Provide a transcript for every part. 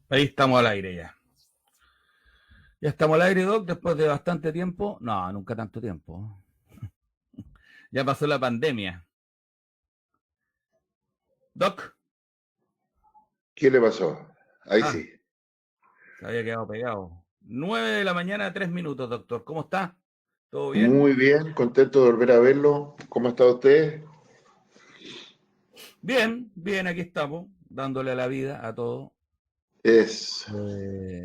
Ahí estamos al aire ya. Ya estamos al aire, Doc, después de bastante tiempo. No, nunca tanto tiempo. Ya pasó la pandemia. Doc. ¿Qué le pasó? Ahí Ah, sí. se había quedado pegado. 9 de la mañana, 3 minutos, doctor. ¿Cómo está? ¿Todo bien? Muy bien, contento de volver a verlo. ¿Cómo está usted? Bien, bien, aquí estamos, dándole a la vida a todo. Es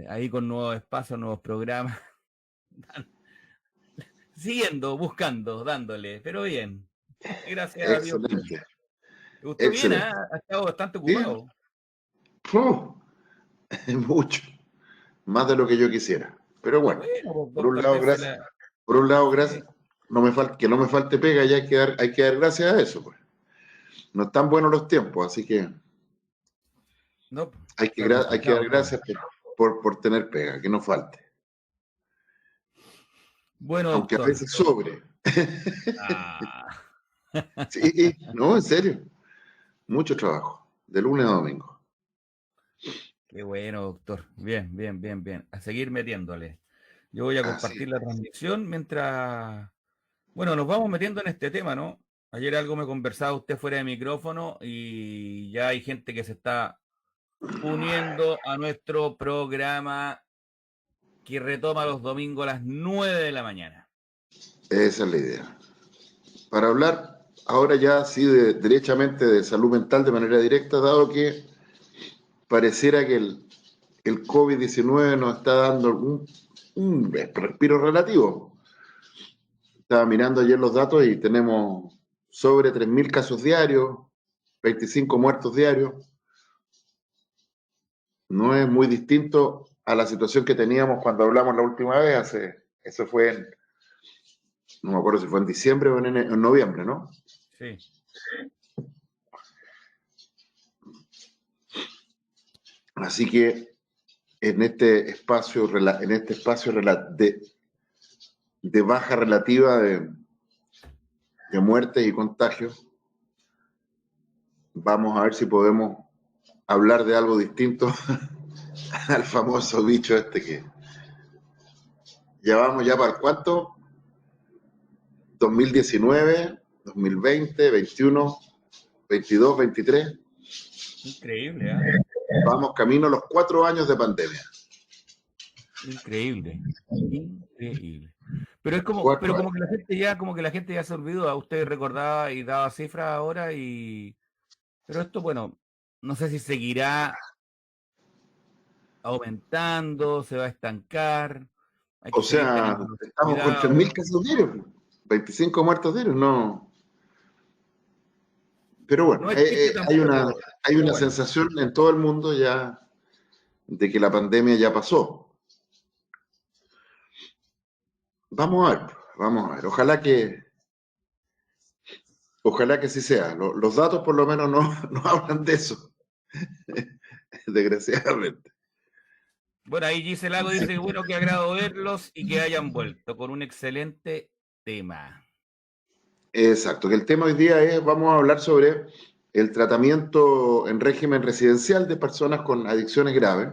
Ahí con nuevos espacios, nuevos programas. Siguiendo, buscando, dándole, pero bien. Gracias a Dios, bien. excelente, Usted bien, ¿eh? excelente. Ha estado bastante Bien, ocupado. ¡fu! Mucho, más de lo que yo quisiera. Pero Qué bueno, bueno, pues, por un doctor, lado, dése gracias. la... Por un lado, Sí. gracias. Que no me falte pega, ya hay que dar gracias a eso, pues. No están buenos los tiempos, así que No, hay está que dar complicado todo. gracias por tener pega, que no falte. Bueno, Aunque a doctor. veces sobre. Ah, Sí, no, en serio. Mucho trabajo, de lunes a domingo. qué bueno, doctor. Bien, bien, bien, bien. A seguir metiéndole. Yo voy a Así compartir es. la transmisión mientras, bueno, nos vamos metiendo en este tema, ¿no? Ayer algo me conversaba usted fuera de micrófono y ya hay gente que se está uniendo a nuestro programa que retoma los domingos a las 9 de la mañana. Esa es la idea. Para hablar ahora ya sí derechamente de salud mental de manera directa, dado que pareciera que el COVID-19 nos está dando un respiro relativo. Estaba mirando ayer los datos y tenemos sobre 3.000 casos diarios, 25 muertos diarios. No es muy distinto a la situación que teníamos cuando hablamos la última vez, eso fue no me acuerdo si fue en diciembre o en noviembre, ¿no? Sí. Así que en este espacio de baja relativa de muertes y contagios, vamos a ver si podemos hablar de algo distinto al famoso bicho este que ya vamos ya para el cuánto, 2019, 2020, 21, 22, 23, Increíble, ¿ah? vamos camino a los 4 años de pandemia. Increíble. Increíble. Pero es pero 4 años. como que la gente ya, como que la gente ya se olvidó, a usted recordaba y daba cifras ahora pero esto, bueno, no sé si seguirá aumentando, se va a estancar, hay O que seguir sea, teniendo estamos con 3.000 cuidado. casos diarios, 25 muertos diarios, no. Pero bueno, No es chiste tampoco, hay pero una bueno. sensación en todo el mundo ya de que la pandemia ya pasó. Vamos a ver, vamos a ver. Ojalá que así sea. Los datos por lo menos no, no hablan de eso, desgraciadamente. Bueno, ahí Giselle Lago dice que bueno, que agrado verlos y que hayan vuelto con un excelente tema. Exacto, que el tema hoy día es, vamos a hablar sobre el tratamiento en régimen residencial de personas con adicciones graves.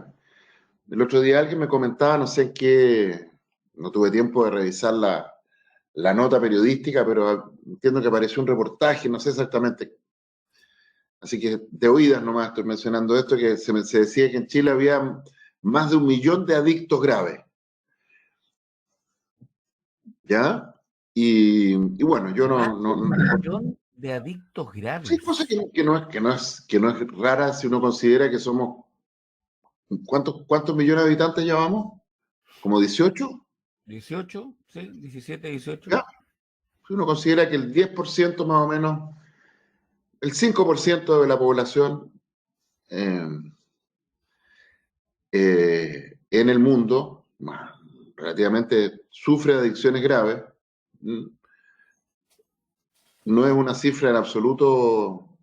El otro día alguien me comentaba, no sé en qué, no tuve tiempo de revisar la nota periodística, pero entiendo que apareció un reportaje, no sé exactamente. Así que de oídas nomás estoy mencionando esto, que se decía que en Chile había más de 1 millón de adictos graves, ¿ya? Y bueno, yo Más de un no millón de adictos sí, cosa graves. que no es rara si uno considera que somos, ¿cuántos millones de habitantes llevamos? ¿Como 18? 18, sí, 17, 18. ¿Ya? Si uno considera que el 10% más o menos, el 5% de la población eh, en el mundo, relativamente, sufre de adicciones graves, no es una cifra en absoluto, o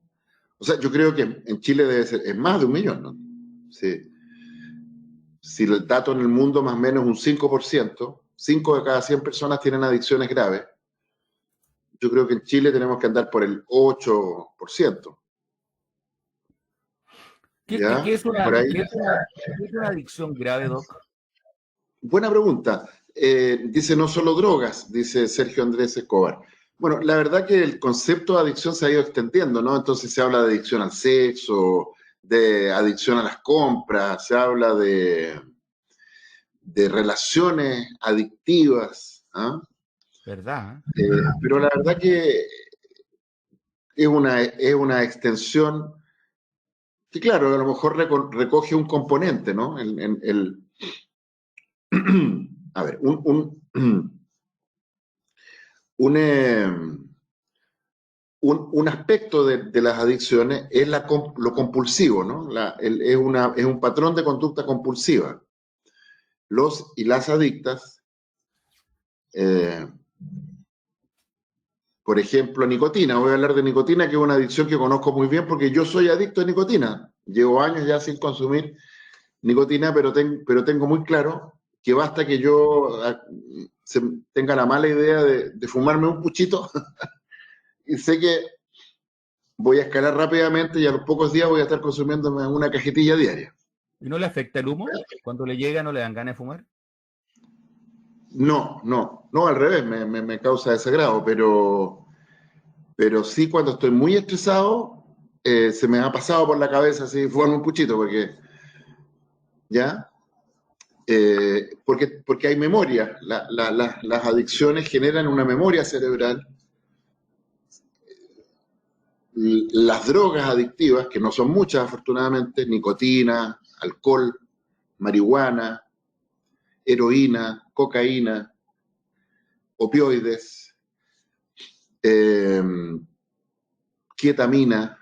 sea, yo creo que en Chile debe ser, es más de 1 millón, ¿no? Sí. Si el dato en el mundo más o menos es un 5%, 5 de cada 100 personas tienen adicciones graves, yo creo que en Chile tenemos que andar por el 8%. ¿Ya? ¿Qué es Por ahí. qué es una adicción grave, Doc? Buena pregunta. Dice no solo drogas, dice Sergio Andrés Escobar. Bueno, la verdad que el concepto de adicción se ha ido extendiendo, ¿no? Entonces se habla de adicción al sexo, de adicción a las compras, se habla de relaciones adictivas, ¿ah? ¿Verdad? Pero la verdad que es una extensión que, claro, a lo mejor recoge un componente, ¿no? A ver, un, un aspecto de las adicciones es lo compulsivo, ¿no? Es un patrón de conducta compulsiva. Los y las adictas, eh, por ejemplo, nicotina. Voy a hablar de nicotina, que es una adicción que conozco muy bien porque yo soy adicto a nicotina. Llevo años ya sin consumir nicotina, pero tengo muy claro que basta que yo tenga la mala idea de fumarme un puchito y sé que voy a escalar rápidamente y a los pocos días voy a estar consumiéndome una cajetilla diaria. ¿Y no le afecta el humo? Cuando le llega, ¿no le dan ganas de fumar? No, al revés, me causa desagrado, pero sí cuando estoy muy estresado, se me ha pasado por la cabeza así, fumarme un puchito, porque, ¿ya? Porque hay memoria, las adicciones generan una memoria cerebral. Las drogas adictivas, que no son muchas afortunadamente, nicotina, alcohol, marihuana, heroína, cocaína, opioides, eh, ketamina,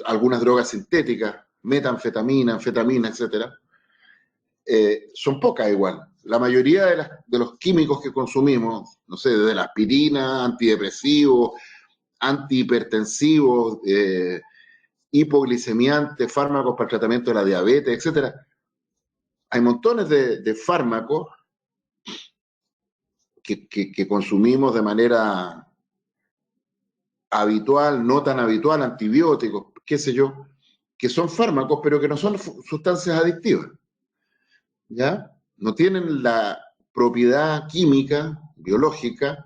algunas drogas sintéticas, metanfetamina, anfetamina, etcétera, son pocas igual. La mayoría de los químicos que consumimos, no sé, desde la aspirina, antidepresivos, antihipertensivos, hipoglicemiantes, fármacos para el tratamiento de la diabetes, etcétera. Hay montones de fármacos que consumimos de manera habitual, no tan habitual, antibióticos, qué sé yo, que son fármacos, pero que no son sustancias adictivas, ¿ya? No tienen la propiedad química, biológica,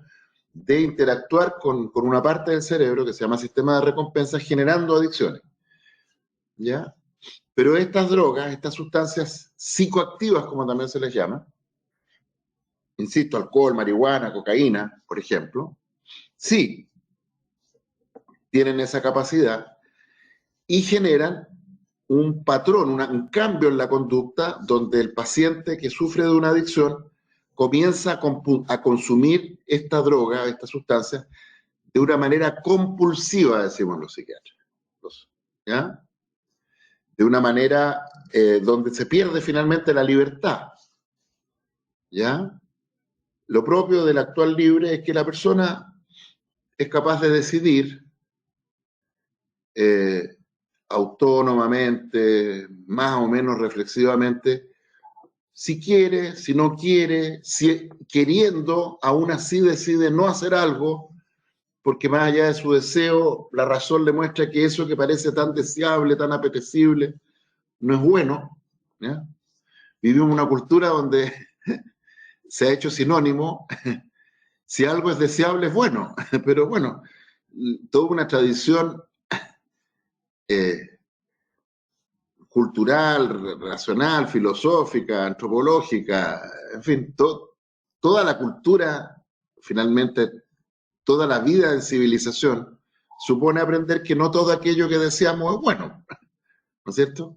de interactuar con una parte del cerebro que se llama sistema de recompensa, generando adicciones, ¿ya? Pero estas drogas, estas sustancias psicoactivas, como también se les llama, insisto, alcohol, marihuana, cocaína, por ejemplo, sí tienen esa capacidad y generan un patrón, un cambio en la conducta donde el paciente que sufre de una adicción comienza a consumir esta droga, esta sustancia, de una manera compulsiva, decimos los psiquiatras. ¿Ya? De una manera donde se pierde finalmente la libertad. ¿Ya? Lo propio del actual libre es que la persona es capaz de decidir autónomamente, más o menos reflexivamente, si quiere, si no quiere, si queriendo, aún así decide no hacer algo, porque más allá de su deseo, la razón le muestra que eso que parece tan deseable, tan apetecible, no es bueno. ¿Ya? Vivimos una cultura donde se ha hecho sinónimo, si algo es deseable es bueno, pero bueno, toda una tradición cultural, racional, filosófica, antropológica, en fin, toda la cultura, finalmente, toda la vida en civilización, supone aprender que no todo aquello que deseamos es bueno, ¿no es cierto?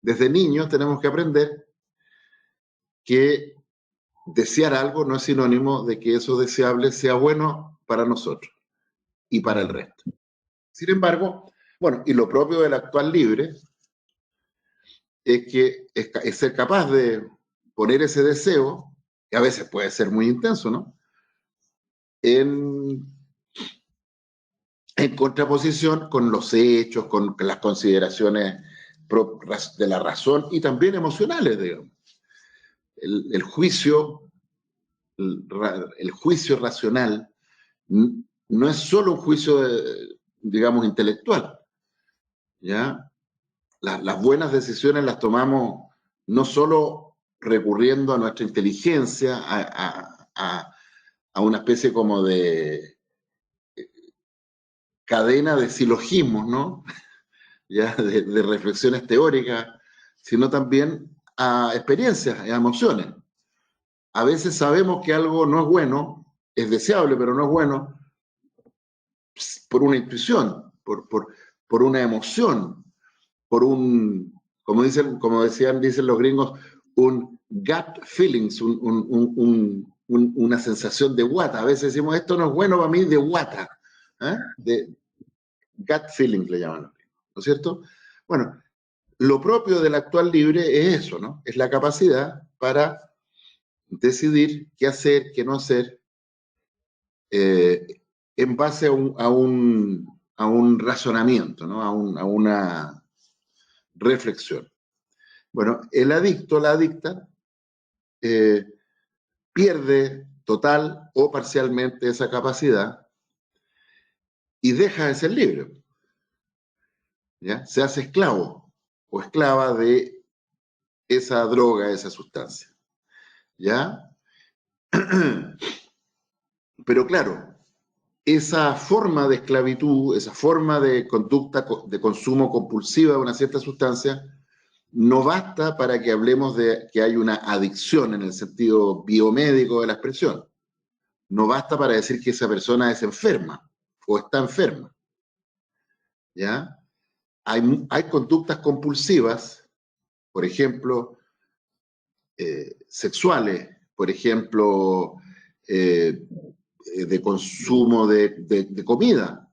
Desde niños tenemos que aprender que desear algo no es sinónimo de que eso deseable sea bueno para nosotros y para el resto. Sin embargo, bueno, y lo propio del actual libre es que es ser capaz de poner ese deseo, que a veces puede ser muy intenso, ¿no? En, en contraposición con los hechos, con las consideraciones de la razón y también emocionales, digamos. El juicio, el juicio racional no es solo un juicio, digamos, intelectual, ¿ya? las buenas decisiones las tomamos no solo recurriendo a nuestra inteligencia, a una especie como de cadena de silogismos, ¿no? Ya de reflexiones teóricas, sino también a experiencias, a emociones. A veces sabemos que algo no es bueno, es deseable, pero no es bueno, por una intuición, por una emoción, por un, dicen los gringos, un gut feelings, una sensación de guata. A veces decimos, esto no es bueno para mí, de guata. De gut feelings le llaman, ¿no es cierto? Bueno, lo propio del actual libre es eso, ¿no? Es la capacidad para decidir qué hacer, qué no hacer, en base a un razonamiento, ¿no? A una reflexión. Bueno, el adicto, la adicta, pierde total o parcialmente esa capacidad y deja de ser libre. ¿Ya? Se hace esclavo o esclava de esa droga, esa sustancia. ¿Ya? Pero claro, esa forma de esclavitud, esa forma de conducta de consumo compulsiva de una cierta sustancia, no basta para que hablemos de que hay una adicción en el sentido biomédico de la expresión. No basta para decir que esa persona es enferma o está enferma. ¿Ya? Hay conductas compulsivas, por ejemplo, sexuales, por ejemplo, de consumo de comida.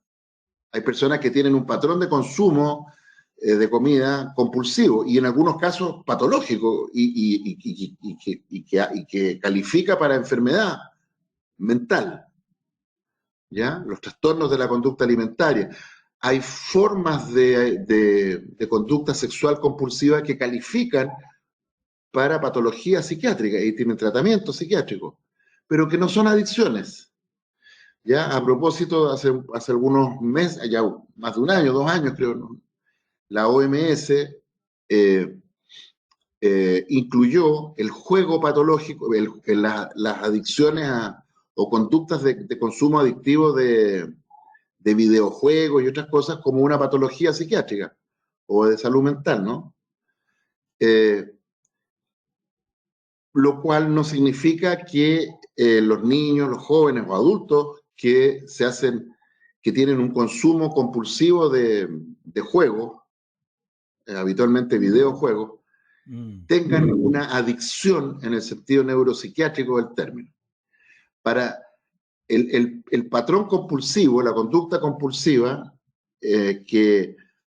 Hay personas que tienen un patrón de consumo de comida compulsivo y en algunos casos patológico y que califica para enfermedad mental, ¿ya? Los trastornos de la conducta alimentaria. Hay formas de conducta sexual compulsiva que califican para patología psiquiátrica y tienen tratamiento psiquiátrico, pero que no son adicciones. Ya, a propósito, hace algunos meses, ya más de un año, 2 años creo, ¿no? La OMS incluyó el juego patológico, las adicciones o conductas de consumo adictivo de videojuegos y otras cosas como una patología psiquiátrica o de salud mental, ¿no? Lo cual no significa que los niños, los jóvenes o adultos que tienen un consumo compulsivo de juegos, habitualmente videojuegos, tengan una adicción en el sentido neuropsiquiátrico del término. Para el patrón compulsivo, la conducta compulsiva,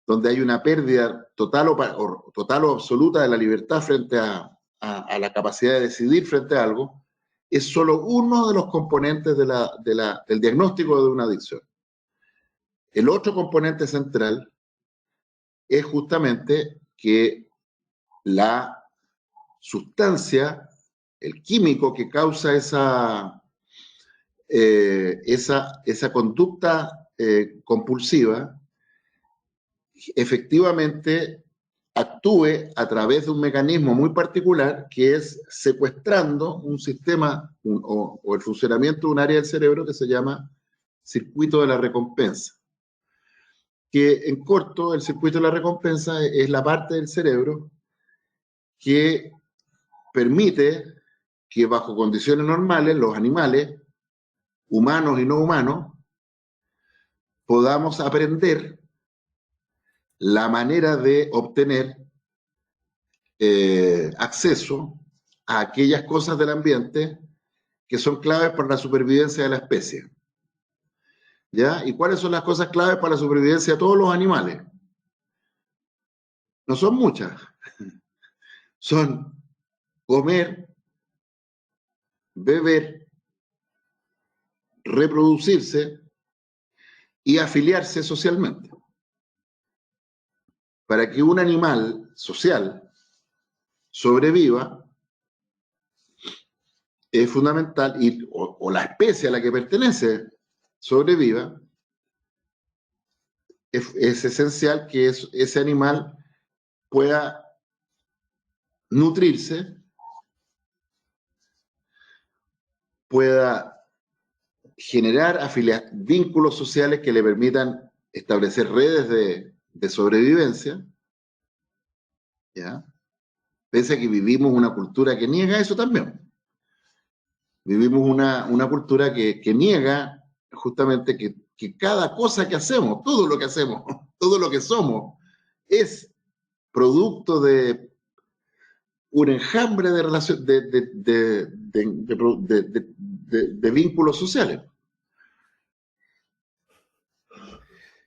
donde hay una pérdida total o absoluta de la libertad frente a la capacidad de decidir frente a algo, es solo uno de los componentes del diagnóstico de una adicción. El otro componente central es justamente que la sustancia, el químico que causa esa conducta compulsiva, efectivamente actúe a través de un mecanismo muy particular que es secuestrando un sistema o el funcionamiento de un área del cerebro que se llama circuito de la recompensa. Que en corto, el circuito de la recompensa es la parte del cerebro que permite que bajo condiciones normales los animales, humanos y no humanos, podamos aprender la manera de obtener acceso a aquellas cosas del ambiente que son claves para la supervivencia de la especie. ¿Ya? ¿Y cuáles son las cosas claves para la supervivencia de todos los animales? No son muchas. Son comer, beber, reproducirse y afiliarse socialmente. Para que un animal social sobreviva, es fundamental, o la especie a la que pertenece sobreviva, es esencial que ese animal pueda nutrirse, pueda generar vínculos sociales que le permitan establecer redes de sobrevivencia, ¿ya? Pese a que vivimos una cultura que niega eso también. Vivimos una cultura que niega justamente que cada cosa que hacemos, todo lo que hacemos, todo lo que somos, es producto de un enjambre de relación, de vínculos sociales.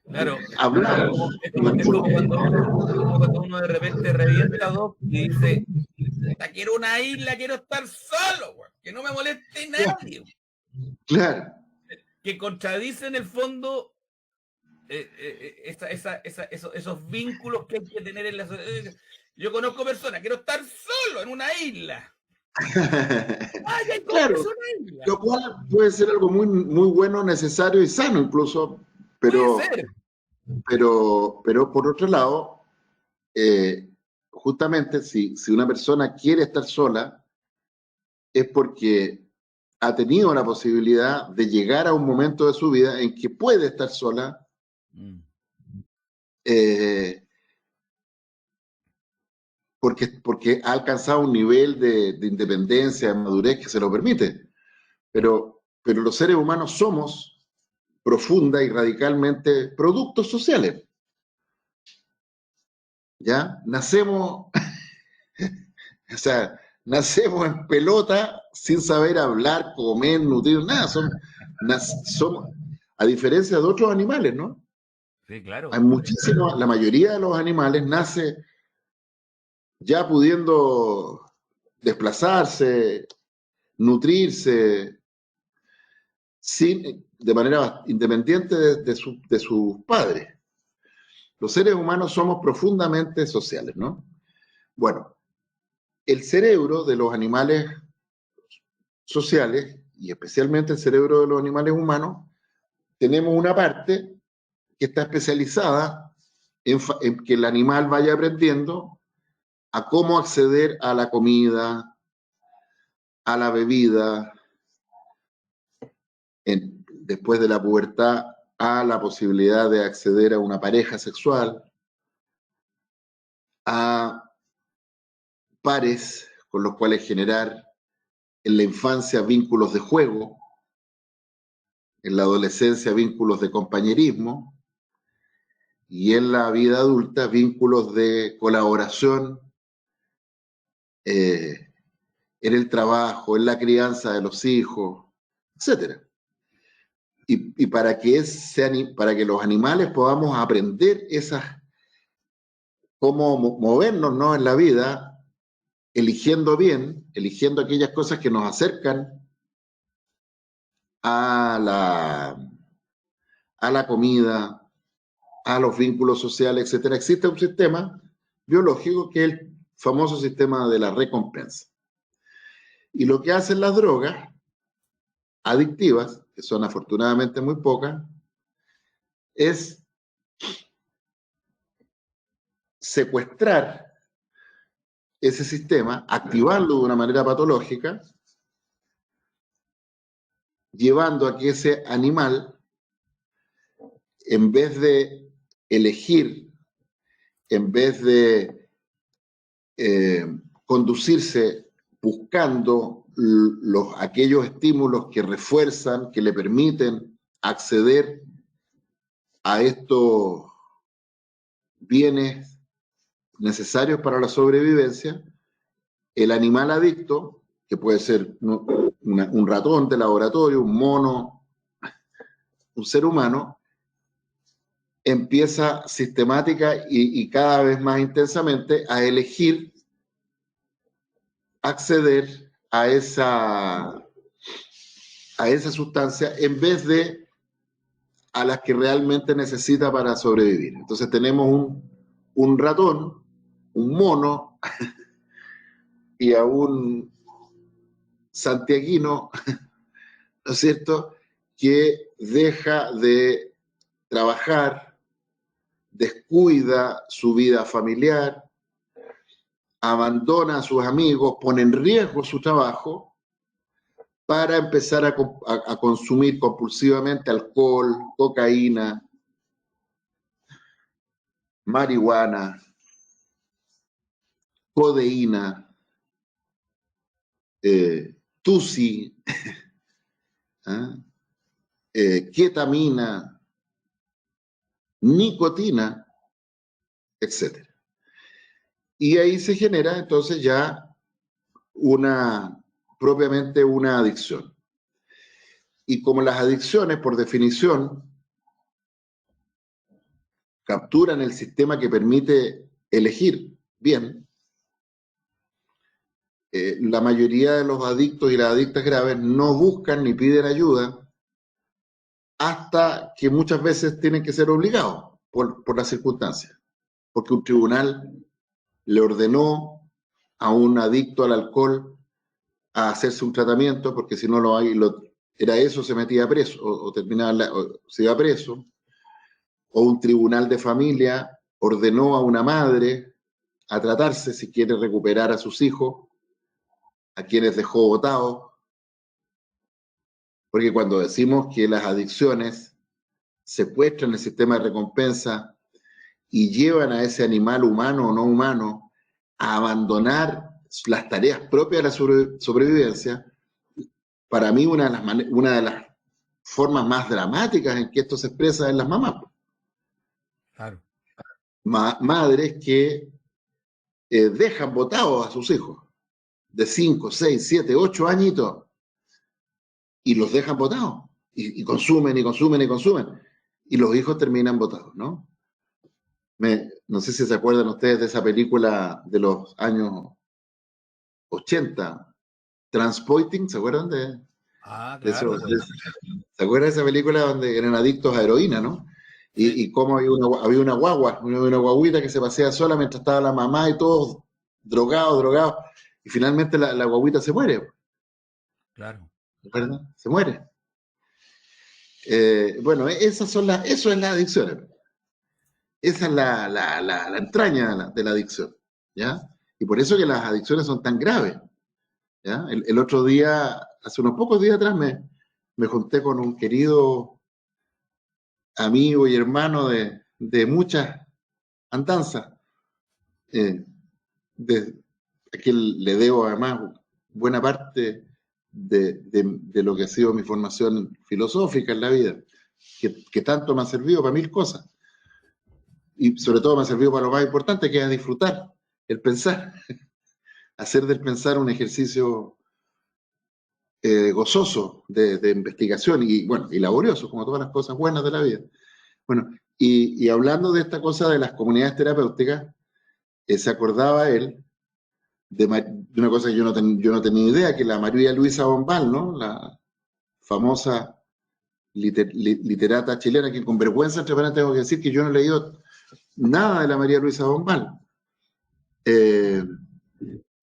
Claro, Hablar. es como cuando uno de repente revienta dos y dice, quiero una isla, quiero estar solo, güey, que no me moleste nadie. Claro. Que contradice en el fondo esos vínculos que hay que tener en la sociedad. Yo conozco personas, quiero estar solo en una isla. Claro, lo cual puede ser algo muy, muy bueno, necesario y sano incluso, pero por otro lado, justamente si una persona quiere estar sola, es porque ha tenido la posibilidad de llegar a un momento de su vida en que puede estar sola, porque ha alcanzado un nivel de independencia, de madurez que se lo permite. Pero los seres humanos somos profunda y radicalmente productos sociales. ¿Ya? Nacemos, o sea, nacemos en pelota sin saber hablar, comer, nutrir, nada. Somos, a diferencia de otros animales, ¿no? Sí, claro. Hay muchísimos, la mayoría de los animales nace ya pudiendo desplazarse, nutrirse, de manera independiente de sus padres. Los seres humanos somos profundamente sociales, ¿no? Bueno, el cerebro de los animales sociales, y especialmente el cerebro de los animales humanos, tenemos una parte que está especializada en que el animal vaya aprendiendo a cómo acceder a la comida, a la bebida, después de la pubertad, a la posibilidad de acceder a una pareja sexual, a pares con los cuales generar en la infancia vínculos de juego, en la adolescencia vínculos de compañerismo y en la vida adulta vínculos de colaboración en el trabajo, en la crianza de los hijos, etc. Y para que los animales podamos aprender cómo movernos, ¿no?, en la vida, eligiendo bien, eligiendo aquellas cosas que nos acercan a la comida, a los vínculos sociales, etcétera. Existe un sistema biológico que es el famoso sistema de la recompensa. Y lo que hacen las drogas adictivas, que son afortunadamente muy pocas, es secuestrar ese sistema, activarlo de una manera patológica, llevando a que ese animal, en vez de elegir, en vez de conducirse buscando aquellos estímulos que refuerzan, que le permiten acceder a estos bienes necesarios para la sobrevivencia, el animal adicto, que puede ser un ratón de laboratorio, un mono, un ser humano, empieza sistemática y cada vez más intensamente a elegir acceder a esa sustancia en vez de a las que realmente necesita para sobrevivir. Entonces tenemos un ratón, un mono y a un santiaguino, ¿no es cierto?, que deja de trabajar, descuida su vida familiar, abandona a sus amigos, pone en riesgo su trabajo para empezar a consumir compulsivamente alcohol, cocaína, marihuana, codeína, tusi, ketamina, nicotina, etc. Y ahí se genera entonces ya propiamente una adicción. Y como las adicciones, por definición, capturan el sistema que permite elegir bien, la mayoría de los adictos y las adictas graves no buscan ni piden ayuda hasta que muchas veces tienen que ser obligados por las circunstancias, porque un tribunal le ordenó a un adicto al alcohol a hacerse un tratamiento, porque si no era eso, se metía preso, o terminaba, o se iba preso, o un tribunal de familia ordenó a una madre a tratarse si quiere recuperar a sus hijos, a quienes dejó botados, porque cuando decimos que las adicciones secuestran el sistema de recompensa y llevan a ese animal humano o no humano a abandonar las tareas propias de la sobrevivencia, para mí una de las formas más dramáticas en que esto se expresa en las mamás. Claro. Madres que dejan botados a sus hijos de 5, 6, 7, 8 añitos y los dejan botados y consumen y consumen y consumen y los hijos terminan botados, ¿no? No sé si se acuerdan ustedes de esa película de los años 80, Transporting, ¿se acuerdan de eso? Claro, pues. ¿Se acuerdan de esa película donde eran adictos a heroína, ¿no? Sí. Y cómo había una guagua, una guaguita que se pasea sola mientras estaba la mamá y todos drogados, y finalmente la guaguita se muere, Claro. ¿verdad? Se muere. Bueno, eso es la adicción. Esa es la entraña de la adicción, ¿ya? Y por eso que las adicciones son tan graves, ¿ya? El otro día, hace unos pocos días atrás, me junté con un querido amigo y hermano de muchas andanzas, a quien le debo además buena parte de lo que ha sido mi formación filosófica en la vida, que tanto me ha servido para mil cosas. Y sobre todo me ha servido para lo más importante, que es disfrutar, el pensar, hacer del pensar un ejercicio gozoso de investigación y, bueno, y laborioso, como todas las cosas buenas de la vida. Bueno, y hablando de esta cosa de las comunidades terapéuticas, se acordaba él de una cosa que yo no tenía idea, que la María Luisa Bombal, ¿no? La famosa literata chilena, que con vergüenza, entre paréntesis, tengo que decir que yo no he leído nada de la María Luisa Bombal.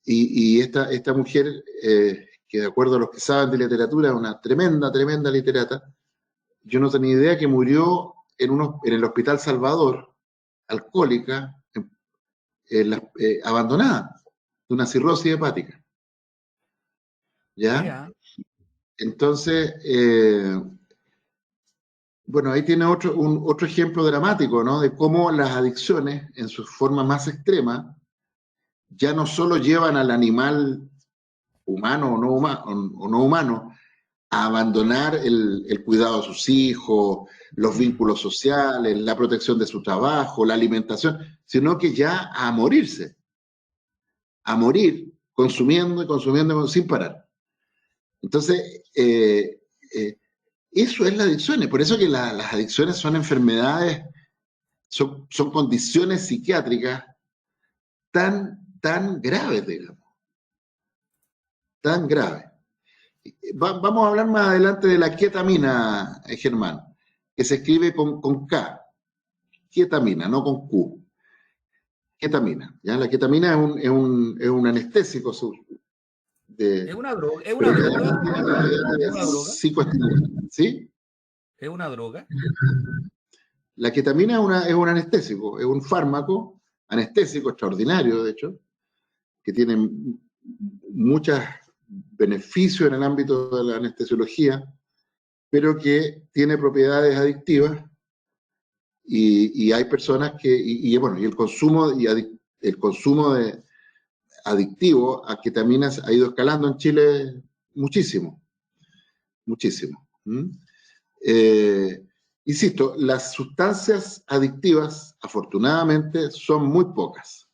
Y esta mujer, que de acuerdo a los que saben de literatura, es una tremenda, tremenda literata, yo no tenía idea que murió en el Hospital Salvador, alcohólica, abandonada, de una cirrosis hepática. ¿Ya? Entonces, bueno, ahí tiene otro ejemplo dramático, ¿no? De cómo las adicciones, en su forma más extrema, ya no solo llevan al animal humano o no humano a abandonar el cuidado de sus hijos, los vínculos sociales, la protección de su trabajo, la alimentación, sino que ya a morirse, a morir consumiendo y consumiendo sin parar. Entonces, eso es la adicción, por eso que las adicciones son enfermedades, son condiciones psiquiátricas tan graves, digamos, tan graves. Vamos a hablar más adelante de la ketamina, Germán, que se escribe con K, ketamina, no con Q. Ketamina, ¿ya? La ketamina es un anestésico ¿Es una droga? ¿Es una droga? ¿Es una droga? ¿Sí? ¿Es una droga? La ketamina es un anestésico, es un fármaco anestésico extraordinario, de hecho, que tiene muchos beneficios en el ámbito de la anestesiología, pero que tiene propiedades adictivas y hay personas que, bueno, y el consumo, el consumo de adictivo a ketaminas ha ido escalando en Chile muchísimo, muchísimo. Insisto, las sustancias adictivas, afortunadamente, son muy pocas.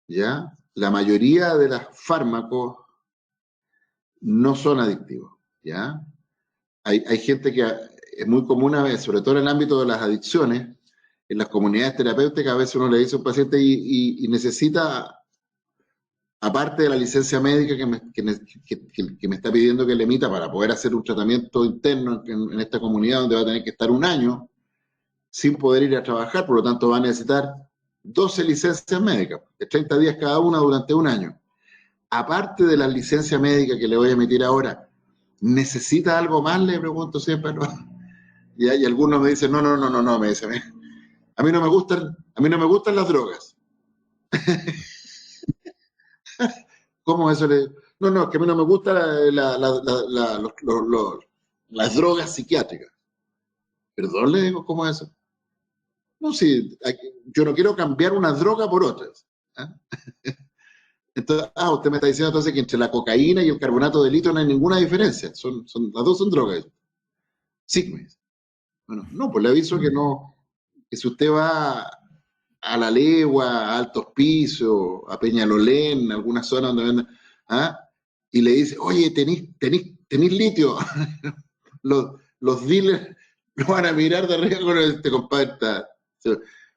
¿Ya? La mayoría de los fármacos no son adictivos. ¿Ya? Hay gente que es muy común, sobre todo en el ámbito de las adicciones, en las comunidades terapéuticas, a veces uno le dice a un paciente y necesita, aparte de la licencia médica que me está pidiendo que le emita para poder hacer un tratamiento interno en esta comunidad donde va a tener que estar 1 año sin poder ir a trabajar, por lo tanto va a necesitar 12 licencias médicas, de 30 días cada una durante 1 año. Aparte de las licencias médicas que le voy a emitir ahora, ¿necesita algo más? Le pregunto siempre, ¿no? Y algunos me dicen, no, me dicen, a mí no me gustan las drogas. ¿Cómo eso le...? No, es que a mí no me gustan las drogas psiquiátricas. Perdón, le digo, ¿cómo es eso? No, sí, yo no quiero cambiar una droga por otras. ¿Eh? Entonces, usted me está diciendo entonces que entre la cocaína y el carbonato de litio no hay ninguna diferencia. Las dos son drogas. Sí, me dice. Bueno, no, pues le aviso que no, que si usted va a La Legua, a Altos Pisos, a Peñalolén, alguna zona donde venden, y le dice, oye, tenís litio, los dealers lo van a mirar de arriba con este compadre.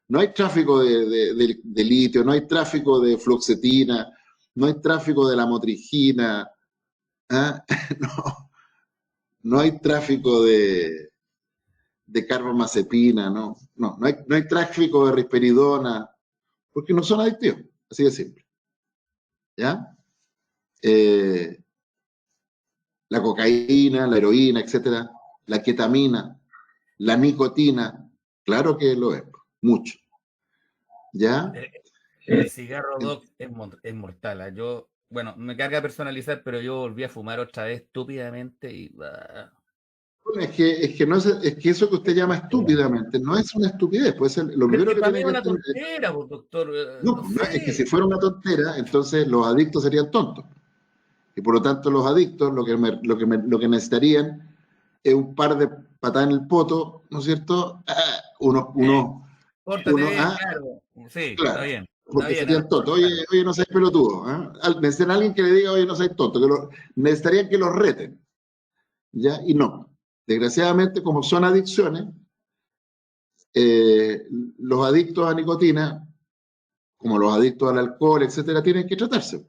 No hay tráfico de litio, no hay tráfico de fluoxetina, no hay tráfico de la motrigina, no hay tráfico de carbamazepina, no hay tráfico de risperidona, porque no son adictivos, así de simple. ¿Ya? La cocaína, la heroína, etcétera, la ketamina, la nicotina, claro que lo es, mucho. ¿Ya? El cigarro, Doc, es mortal. Yo, bueno, me carga personalizar, pero yo volví a fumar otra vez estúpidamente y... Es que eso que usted llama estúpidamente no es una estupidez, puede ser lo primero que para mí tiene es que una entender. tontera, doctor. No, es que si fuera una tontera, entonces los adictos serían tontos. Y por lo tanto los adictos lo que necesitarían es un par de patadas en el poto, ¿no es cierto? Córtate bien, claro. Sí, claro, está bien. porque Está bien, serían tontos. Oye, no seas pelotudo. Necesitan a alguien que le diga, oye, no seas tonto. Necesitarían que los reten. ¿Ya? Y no. Desgraciadamente, como son adicciones, los adictos a nicotina, como los adictos al alcohol, etcétera, tienen que tratarse.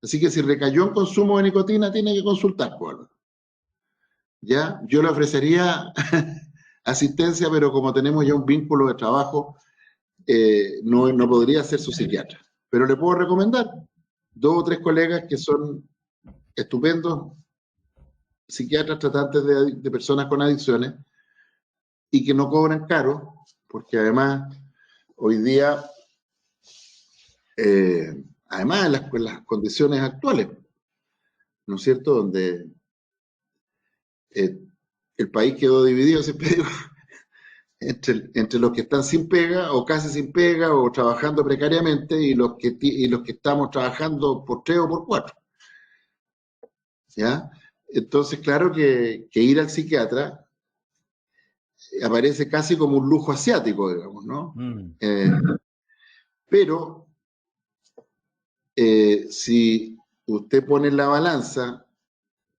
Así que si recayó en consumo de nicotina, tiene que consultar, Pablo. ¿Ya? Yo le ofrecería asistencia, pero como tenemos ya un vínculo de trabajo, no podría ser su psiquiatra. Pero le puedo recomendar 2 o 3 colegas que son estupendos psiquiatras tratantes de personas con adicciones y que no cobran caro, porque además hoy día, además en las condiciones actuales, ¿no es cierto?, donde el país quedó dividido, siempre digo, entre los que están sin pega o casi sin pega o trabajando precariamente y los que estamos trabajando por 3 o por 4. ¿Ya? Entonces, claro que ir al psiquiatra aparece casi como un lujo asiático, digamos, ¿no? Pero si usted pone en la balanza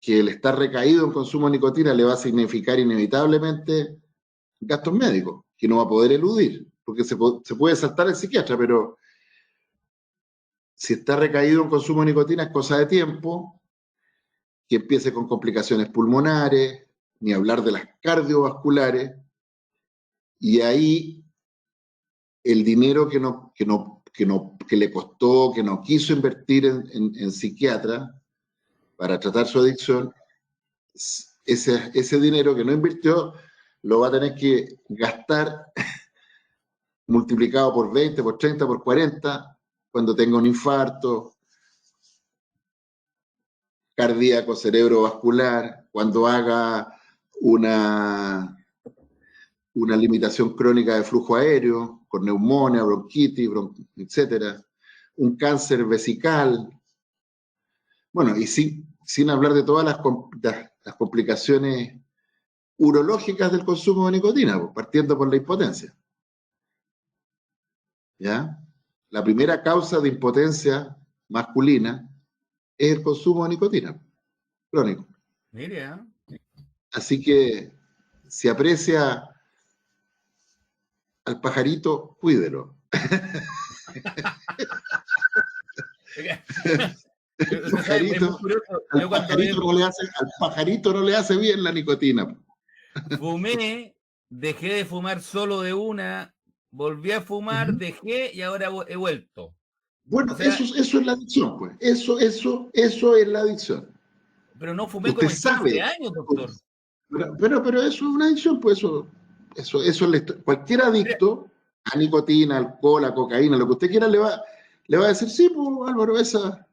que el estar recaído en consumo de nicotina le va a significar inevitablemente gastos médicos, que no va a poder eludir, porque se puede saltar el psiquiatra, pero si está recaído en consumo de nicotina es cosa de tiempo, que empiece con complicaciones pulmonares, ni hablar de las cardiovasculares, y ahí el dinero que le costó, que no quiso invertir en psiquiatra para tratar su adicción, ese dinero que no invirtió lo va a tener que gastar multiplicado por 20, por 30, por 40, cuando tenga un infarto cardíaco, cerebrovascular, cuando haga una limitación crónica de flujo aéreo, con neumonía, bronquitis, etcétera, un cáncer vesical, bueno, y sin hablar de todas las complicaciones urológicas del consumo de nicotina, partiendo por la impotencia. ¿Ya? La primera causa de impotencia masculina es el consumo de nicotina crónico. Mire, Así que si aprecia al pajarito, cuídelo. Usted sabe, es muy curioso. Yo cuando Al pajarito no le hace bien la nicotina. fumé, dejé de fumar solo de una, volví a fumar, dejé y ahora he vuelto. Bueno, O sea, eso es la adicción, pues. Eso es la adicción. pero no fumé Usted como en 15 sabe. años, doctor. Pero eso es una adicción, pues cualquier Mira, adicto a nicotina, alcohol, a cocaína, lo que usted quiera, le va a decir, sí, pues, Álvaro, esa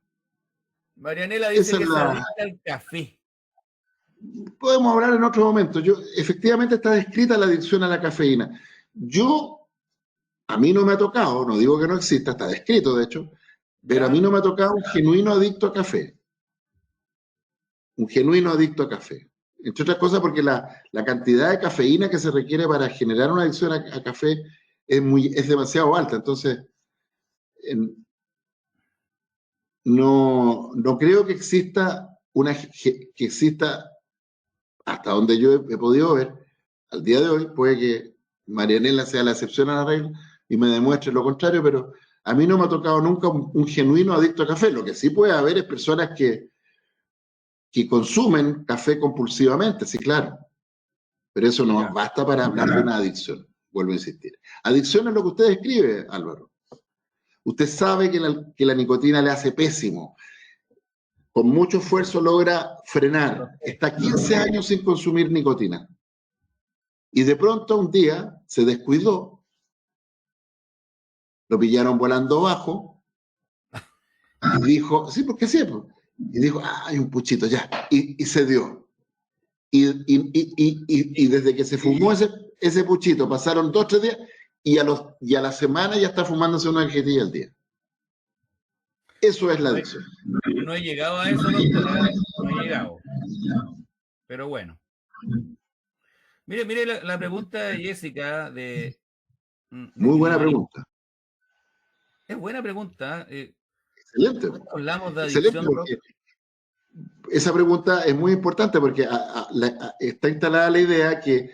Marianela dice es que es la. adicta al café. Podemos hablar en otro momento. Efectivamente está descrita la adicción a la cafeína. A mí no me ha tocado, no digo que no exista, está descrito de hecho, pero a ¿Ya? mí no me ha tocado un genuino adicto a café. Un genuino adicto a café. Entre otras cosas porque la cantidad de cafeína que se requiere para generar una adicción a café es demasiado alta. Entonces, no creo que exista hasta donde yo he podido ver, al día de hoy, puede que Marianela sea la excepción a la regla y me demuestre lo contrario, pero a mí no me ha tocado nunca un genuino adicto a café. Lo que sí puede haber es personas que consumen café compulsivamente, sí, claro. Pero eso no Ya. basta para hablar de una adicción, vuelvo a insistir. Adicción es lo que usted describe, Álvaro. Usted sabe que la nicotina le hace pésimo. Con mucho esfuerzo logra frenar. Está 15 años sin consumir nicotina. Y de pronto un día se descuidó, lo pillaron volando bajo y dijo, sí, porque sí, pues. Y dijo, hay un puchito ya. Y se dio. Y desde que se fumó ese puchito, pasaron 2 o 3 días y a la semana ya está fumándose una cajetilla al día. Eso es la adicción. No he llegado a eso, doctor. No he llegado. Pero bueno. Mire la pregunta de Jessica de Muy buena Climari. pregunta. Es buena pregunta. Excelente. ¿Cuándo hablamos de Excelente, adicción, Rob? porque esa pregunta es muy importante porque está instalada la idea que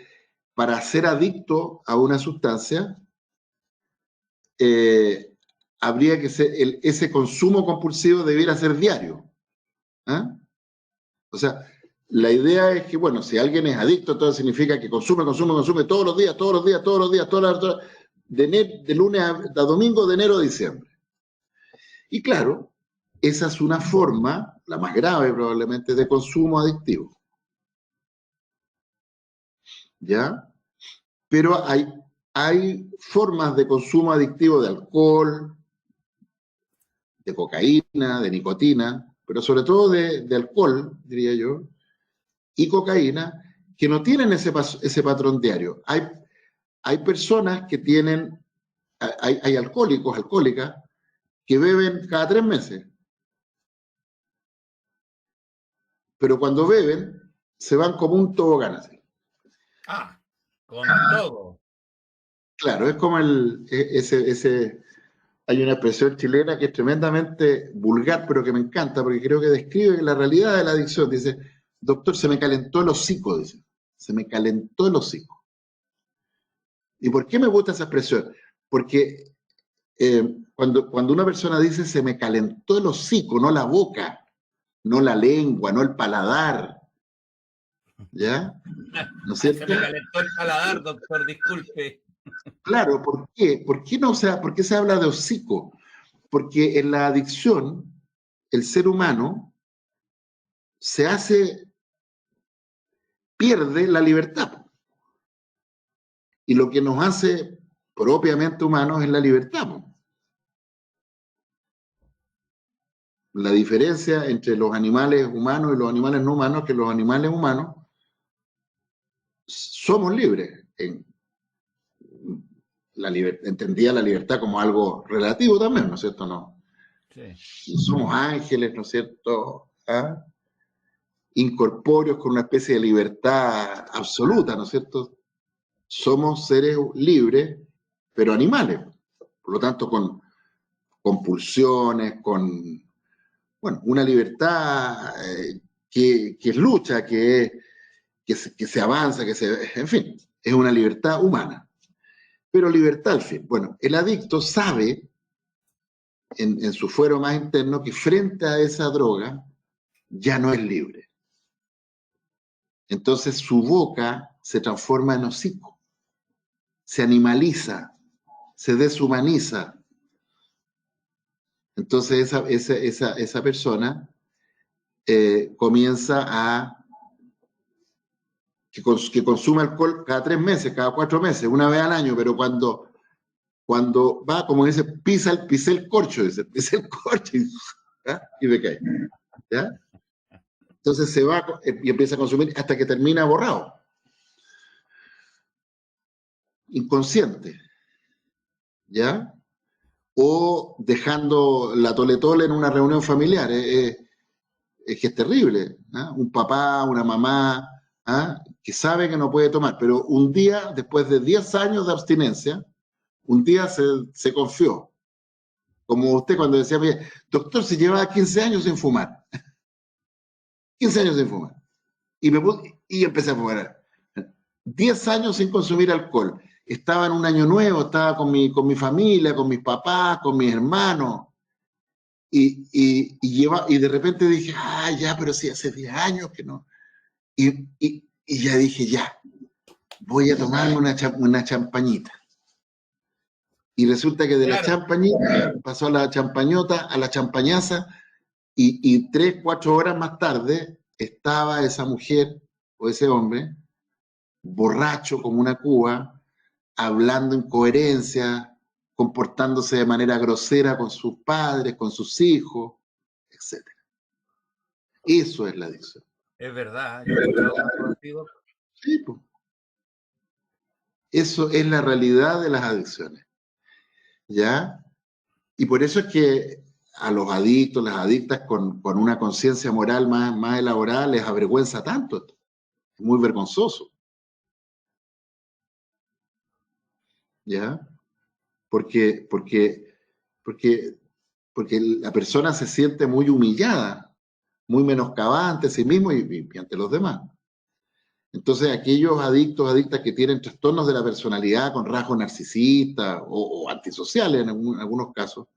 para ser adicto a una sustancia, habría que ser, ese consumo compulsivo debiera ser diario. ¿Ah? O sea, la idea es que, bueno, si alguien es adicto, entonces significa que consume todos los días, de lunes a domingo, de enero a diciembre. Y claro, esa es una forma, la más grave probablemente, de consumo adictivo. ¿Ya? Pero hay formas de consumo adictivo de alcohol, de cocaína, de nicotina, pero sobre todo de alcohol, diría yo, y cocaína, que no tienen ese patrón diario. Hay personas que tienen, hay alcohólicos, alcohólicas, que beben cada 3 meses, pero cuando beben, se van como un tobogán así. Ah, con todo. Claro, es como hay una expresión chilena que es tremendamente vulgar, pero que me encanta, porque creo que describe la realidad de la adicción. Dice, doctor, se me calentó el hocico, dice. Se me calentó el hocico. ¿Y por qué me gusta esa expresión? Porque cuando una persona dice se me calentó el hocico, no la boca, no la lengua, no el paladar, ¿ya? ¿No es Se cierto? me calentó el paladar, doctor, disculpe. Claro, ¿por qué? ¿Por qué se habla de hocico? Porque en la adicción, el ser humano pierde la libertad. Y lo que nos hace propiamente humanos es la libertad. la diferencia entre los animales humanos y los animales no humanos, que los animales humanos somos libres. Entendía la libertad como algo relativo también, ¿no es cierto? No, Sí. no somos ángeles, ¿no es cierto? ¿Ah? Incorpóreos con una especie de libertad absoluta, ¿no es cierto? Somos seres libres, pero animales. Por lo tanto, con pulsiones, con, bueno, una libertad que es lucha, que se avanza, en fin, es una libertad humana. Pero libertad al fin. Bueno, el adicto sabe en su fuero más interno que frente a esa droga ya no es libre. Entonces su boca se transforma en hocico, se animaliza, se deshumaniza. Entonces esa persona comienza a que consume alcohol cada 3 meses, cada 4 meses, una vez al año, pero cuando va, como dice, pisa el corcho, dice, pisa el corcho y me cae. ¿Ya? Entonces se va y empieza a consumir hasta que termina borrado, inconsciente, ¿ya? O dejando la tole en una reunión familiar. Es que es terrible. ¿Ah? Un papá, una mamá, ¿ah? Que sabe que no puede tomar, pero un día, después de 10 años de abstinencia, un día se confió. Como usted cuando decía, doctor, se llevaba 15 años sin fumar. 15 años sin fumar. Y empecé a fumar. 10 años sin consumir alcohol. Estaba en un año nuevo, estaba con mi familia, con mis papás, con mis hermanos. Y de repente dije, ya, pero sí, hace 10 años que no. Y ya dije, ya, voy a tomarme una champañita. Y resulta que de la Claro. champañita pasó a la champañota, a la champañaza, y 3, 4 horas más tarde estaba esa mujer o ese hombre borracho como una cuba, hablando incoherencia, comportándose de manera grosera con sus padres, con sus hijos, etc. Eso es la adicción. Es verdad, yo he escuchado casos así, Doc. Sí, pues. Eso es la realidad de las adicciones, ¿ya? Y por eso es que a los adictos, las adictas con una conciencia moral más elaborada les avergüenza tanto. Es muy vergonzoso, ¿ya? Porque, porque, porque la persona se siente muy humillada, muy menoscabada ante sí mismo y ante los demás. Entonces, aquellos adictos, adictas que tienen trastornos de la personalidad con rasgos narcisistas o antisociales en algunos casos,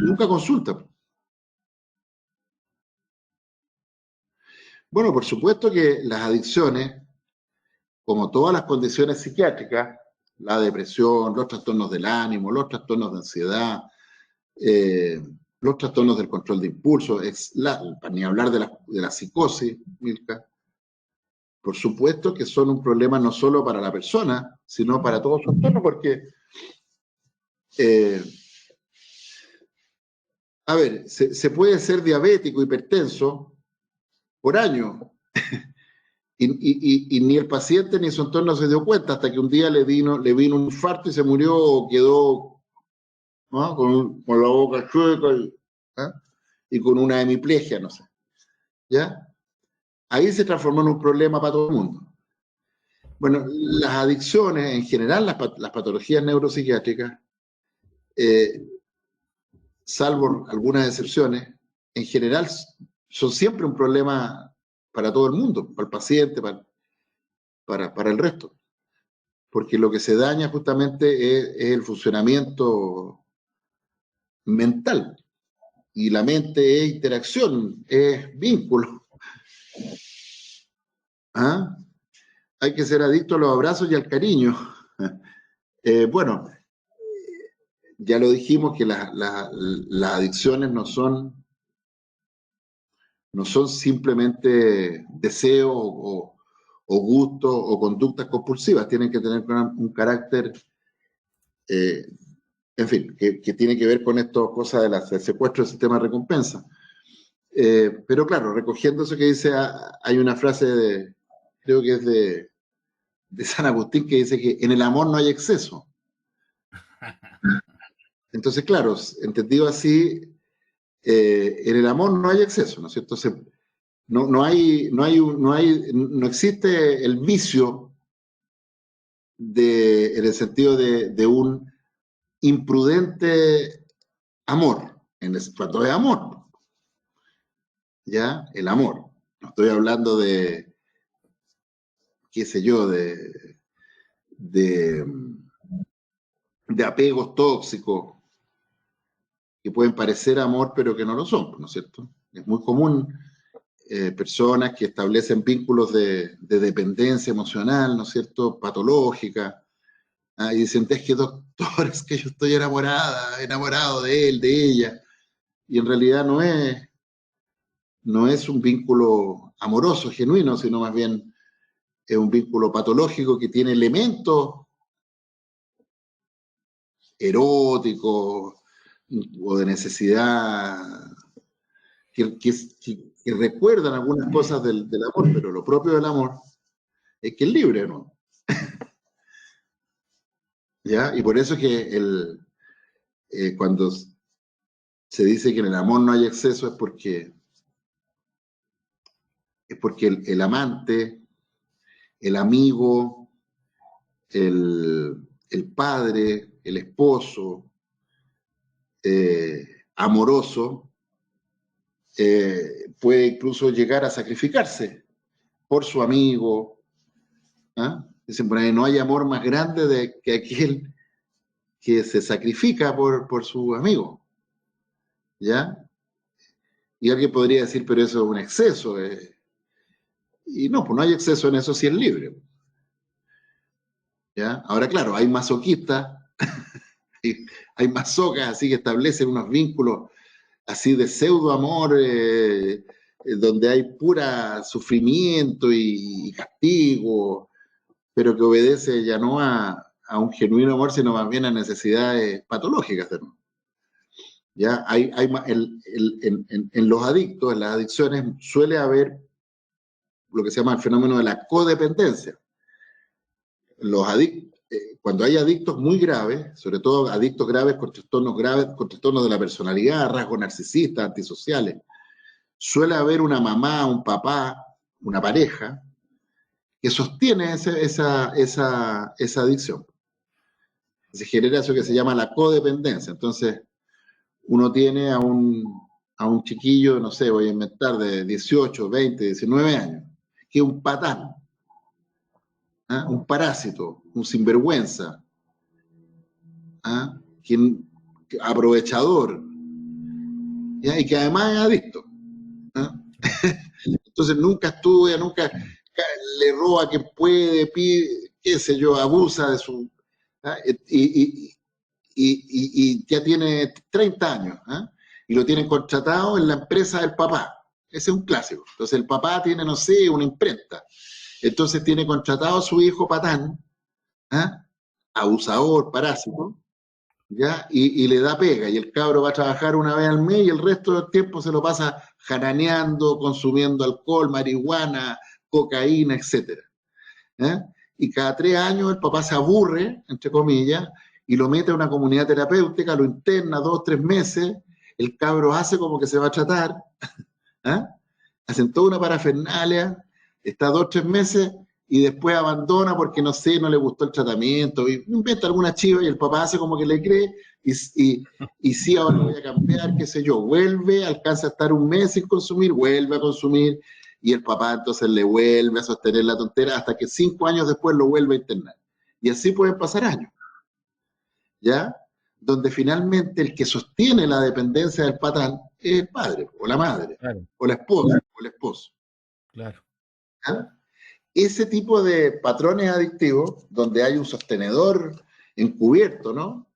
nunca consultan. Bueno, por supuesto que las adicciones, como todas las condiciones psiquiátricas, la depresión, los trastornos del ánimo, los trastornos de ansiedad, los trastornos del control de impulso, para ni hablar de la psicosis, Milka, por supuesto que son un problema no solo para la persona, sino para todo su entorno, porque, a ver, se puede ser diabético, hipertenso por año, y ni el paciente ni su entorno se dio cuenta hasta que un día le vino un infarto y se murió o quedó, ¿no? con la boca chueca y con una hemiplegia, no sé. ¿Ya? Ahí se transformó en un problema para todo el mundo. Bueno, las adicciones, en general, las patologías neuropsiquiátricas, salvo algunas excepciones, en general son siempre un problema para todo el mundo, para el paciente, para el resto. Porque lo que se daña justamente es el funcionamiento mental. Y la mente es interacción, es vínculo. ¿Ah? Hay que ser adicto a los abrazos y al cariño. Bueno, ya lo dijimos que las adicciones no son simplemente deseos o gustos o conductas compulsivas, tienen que tener un carácter en fin, que tiene que ver con estas cosas del secuestro del sistema de recompensa. Pero claro, recogiendo eso que dice, hay una frase creo que es de San Agustín, que dice que en el amor no hay exceso. Entonces, claro, entendido así, en el amor no hay exceso, ¿no es cierto? No existe el vicio en el sentido de un imprudente amor, cuando es amor, ¿ya? El amor. No estoy hablando de, qué sé yo, de, de apegos tóxicos que pueden parecer amor, pero que no lo son, ¿no es cierto? Es muy común personas que establecen vínculos de dependencia emocional, ¿no es cierto?, patológica, y dicen, es que doctor, es que yo estoy enamorado de él, de ella, y en realidad no es un vínculo amoroso, genuino, sino más bien es un vínculo patológico que tiene elementos eróticos o de necesidad que recuerdan algunas cosas del amor, pero lo propio del amor es que es libre, ¿no? ¿Ya? Y por eso es que cuando se dice que en el amor no hay exceso es porque el amante, el amigo, el padre, el esposo, amoroso, puede incluso llegar a sacrificarse por su amigo. ¿Ah? Dicen por ahí, no hay amor más grande que aquel que se sacrifica por su amigo. ¿Ya? Y alguien podría decir, pero eso es un exceso. Y no, pues no hay exceso en eso si es libre. ¿Ya? Ahora, claro, hay masoquistas, hay masocas así que establecen unos vínculos así de pseudo amor, donde hay pura sufrimiento y castigo, pero que obedece ya no a un genuino amor, sino más bien a necesidades patológicas. ¿No? Ya en los adictos, en las adicciones, suele haber lo que se llama el fenómeno de la codependencia. Cuando hay adictos muy graves, sobre todo adictos graves, con trastornos de la personalidad, rasgos narcisistas, antisociales, suele haber una mamá, un papá, una pareja que sostiene esa adicción. Se genera eso que se llama la codependencia. Entonces, uno tiene a un chiquillo, no sé, voy a inventar, de 18, 20, 19 años, que es un patán, ¿eh? Un parásito, un sinvergüenza, ¿eh? Aprovechador, ¿ya? Y que además es adicto. ¿Eh? Entonces nunca estudia, nunca le roba a quien puede, pide, qué sé yo, abusa de su... ¿eh? Y ya tiene 30 años, ¿eh? Y lo tienen contratado en la empresa del papá. Ese es un clásico. Entonces el papá tiene, no sé, una imprenta. Entonces tiene contratado a su hijo patán, ¿eh? Abusador, parásito, ¿ya? Y le da pega. Y el cabro va a trabajar una vez al mes y el resto del tiempo se lo pasa jaraneando, consumiendo alcohol, marihuana, cocaína, etc. ¿Eh? Y cada 3 años el papá se aburre, entre comillas, y lo mete a una comunidad terapéutica, lo interna 2 o 3 meses, el cabro hace como que se va a tratar, ¿eh? Hacen toda una parafernalia, está 2 o 3 meses y después abandona porque no sé, no le gustó el tratamiento, y inventa alguna chiva y el papá hace como que le cree y sí, ahora voy a cambiar, qué sé yo, vuelve, alcanza a estar un mes sin consumir, vuelve a consumir y el papá entonces le vuelve a sostener la tontera hasta que 5 años después lo vuelve a internar. Y así pueden pasar años, ¿ya? Donde finalmente el que sostiene la dependencia del patán es el padre, o la madre, Claro, o la esposa, o el esposo. claro. ¿Ya? Ese tipo de patrones adictivos, donde hay un sostenedor encubierto, ¿no?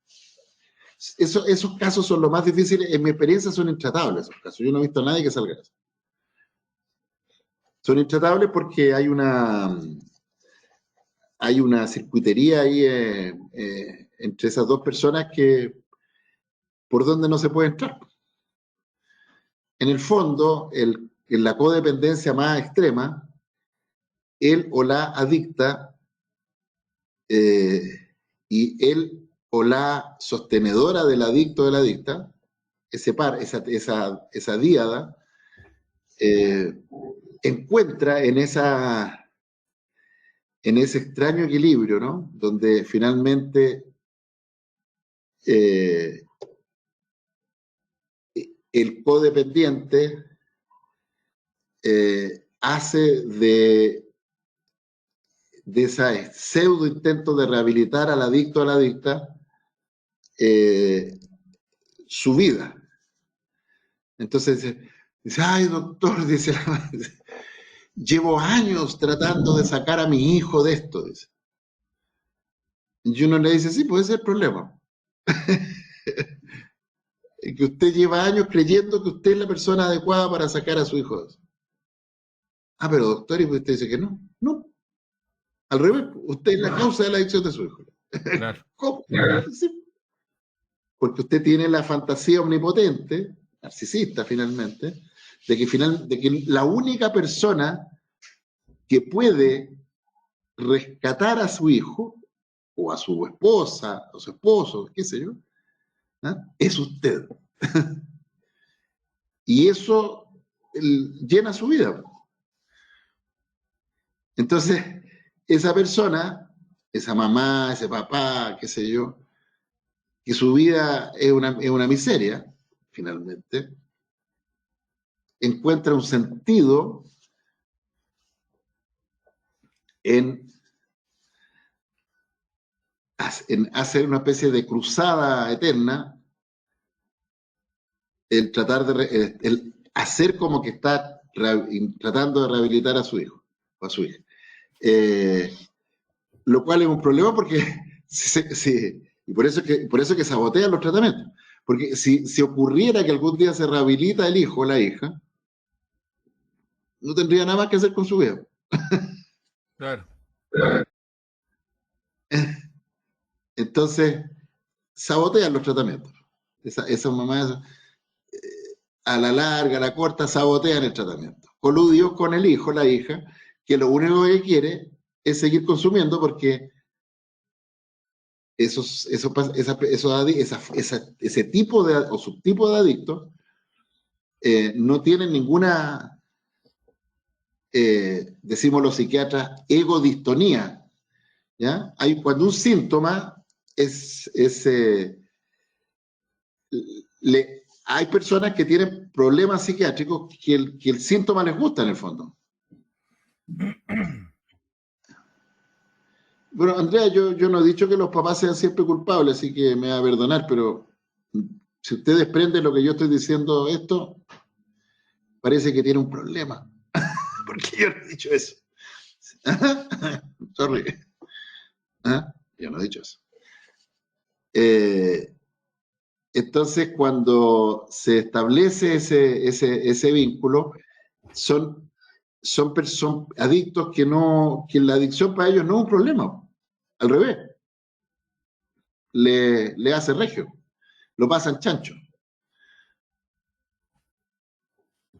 Esos casos son los más difíciles, en mi experiencia son intratables esos casos, yo no he visto a nadie que salga de eso. Son intratables porque hay una circuitería ahí entre esas dos personas que por donde no se puede entrar. En el fondo, en la codependencia más extrema, él o la adicta y él o la sostenedora del adicto o de la adicta, esa díada, encuentra en ese extraño equilibrio, ¿no? Donde finalmente el codependiente hace de ese pseudo intento de rehabilitar al adicto o a la adicta su vida. Entonces dice, ay doctor, dice, llevo años tratando de sacar a mi hijo de esto, dice. Y uno le dice, sí, puede ser el problema. Que usted lleva años creyendo que usted es la persona adecuada para sacar a su hijo de eso. Ah, pero doctor, y usted dice que no. No, al revés, usted es la causa de la adicción de su hijo. Claro. ¿Cómo? Sí. Porque usted tiene la fantasía omnipotente, narcisista finalmente, de que la única persona que puede rescatar a su hijo, o a su esposa, o su esposo, qué sé yo, ¿eh? Es usted. Y eso llena su vida. Entonces, esa persona, esa mamá, ese papá, qué sé yo, que su vida es una miseria, finalmente, encuentra un sentido en hacer una especie de cruzada eterna, el tratar de el hacer como que está tratando de rehabilitar a su hijo o a su hija. Lo cual es un problema porque y por eso que sabotean los tratamientos. Porque si ocurriera que algún día se rehabilita el hijo o la hija, no tendría nada más que hacer con su vida. Claro. Entonces, sabotean los tratamientos. Esas mamás, a la larga, a la corta, sabotean el tratamiento. Coludidos con el hijo, la hija, que lo único que quiere es seguir consumiendo porque ese tipo o subtipo de adictos no tienen ninguna, decimos los psiquiatras, egodistonía. ¿Ya? Cuando un síntoma hay personas que tienen problemas psiquiátricos que el síntoma les gusta en el fondo. Bueno, Andrea, yo no he dicho que los papás sean siempre culpables, así que me va a perdonar, pero si usted desprende lo que yo estoy diciendo esto, parece que tiene un problema. Porque yo no he dicho eso. Sorry. ¿Ah? Yo no he dicho eso. Entonces, cuando se establece ese vínculo, son adictos que la adicción para ellos no es un problema. Al revés. Le hace regio. Lo pasan chancho.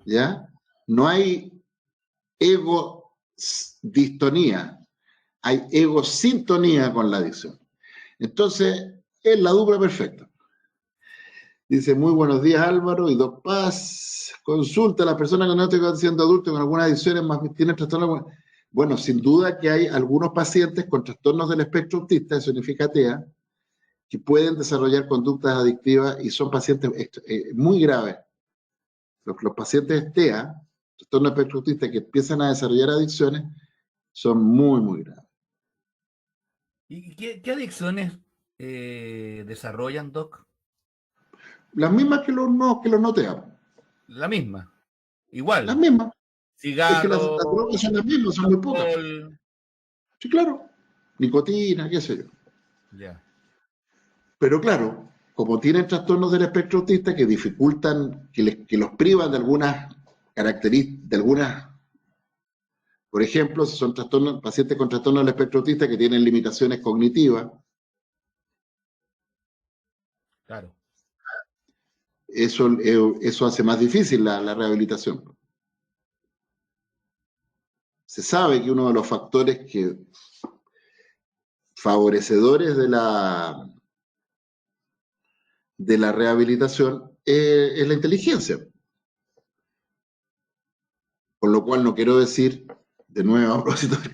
¿Ya? No hay ego-distonía. Hay ego-sintonía con la adicción. Entonces, es la dupla perfecta. Dice, muy buenos días Álvaro y Doc Paz. Consulta a las personas que no están siendo adultos con algunas adicciones más tienen trastornos. Bueno, sin duda que hay algunos pacientes con trastornos del espectro autista, eso significa TEA, que pueden desarrollar conductas adictivas y son pacientes muy graves. Los pacientes TEA, trastorno del espectro autista, que empiezan a desarrollar adicciones, son muy, muy graves. ¿Y qué adicciones desarrollan, Doc? Las mismas que los no TEA. La misma. Las Igual. mismas. Es que las Cigarro, drogas son las mismas, son muy pocas. alcohol. Sí, claro. Nicotina, qué sé yo. Ya. Pero claro, como tienen trastornos del espectro autista que dificultan, que los privan de algunas características, por ejemplo, si son pacientes con trastornos del espectro autista que tienen limitaciones cognitivas, Claro. eso hace más difícil la rehabilitación. Se sabe que uno de los factores favorecedores de la rehabilitación es la inteligencia. Con lo cual no quiero decir, de nuevo, a propósito del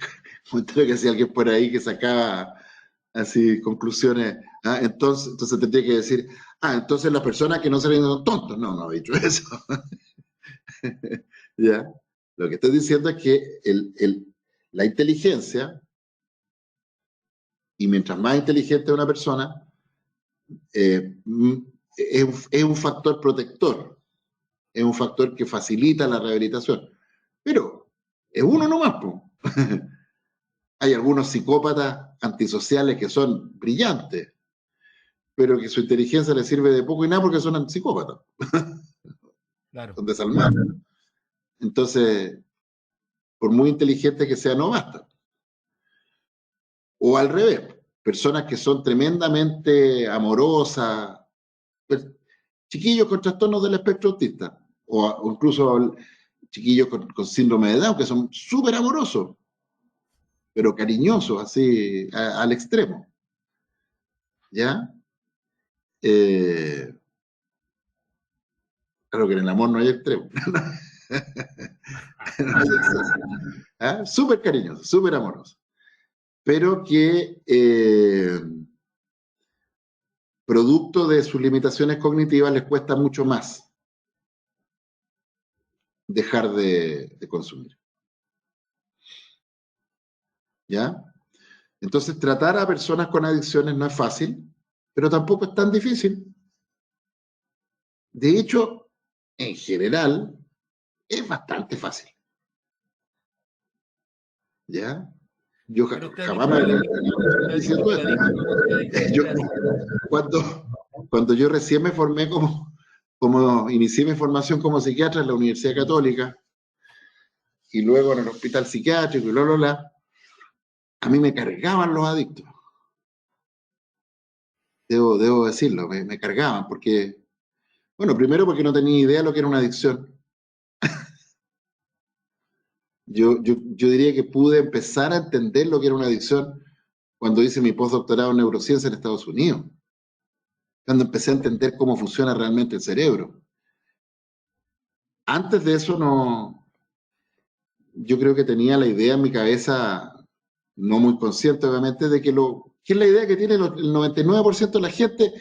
comentario que hacía alguien por ahí que sacaba así conclusiones, entonces tendría que decir, entonces las personas que no se son tontos. No, no he dicho eso. ¿Ya? Lo que estoy diciendo es que la inteligencia, y mientras más inteligente una persona, es un factor protector, es un factor que facilita la rehabilitación. Pero es uno nomás, po. Hay algunos psicópatas antisociales que son brillantes, pero que su inteligencia les sirve de poco y nada porque son psicópatas. Claro. Son desalmados. Entonces, por muy inteligente que sea, no basta. O al revés, personas que son tremendamente amorosas, chiquillos con trastornos del espectro autista, o incluso chiquillos con síndrome de Down, que son súper amorosos, pero cariñosos, así, al extremo. ¿Ya? Claro que en el amor no hay extremo. No hay exceso. Súper cariñosos, súper amorosos. Pero que producto de sus limitaciones cognitivas les cuesta mucho más dejar de consumir. ¿Ya? Entonces, tratar a personas con adicciones no es fácil, pero tampoco es tan difícil. De hecho, en general, es bastante fácil. ¿Ya? Yo jamás me diciendo cuando yo recién me formé como inicié mi formación como psiquiatra en la Universidad Católica y luego en el hospital psiquiátrico y a mí me cargaban los adictos. Debo decirlo, me cargaban porque, bueno, primero porque no tenía idea de lo que era una adicción. Yo diría que pude empezar a entender lo que era una adicción cuando hice mi postdoctorado en neurociencia en Estados Unidos, cuando empecé a entender cómo funciona realmente el cerebro. Antes de eso yo creo que tenía la idea en mi cabeza, no muy consciente obviamente, de que es la idea que tiene el 99% de la gente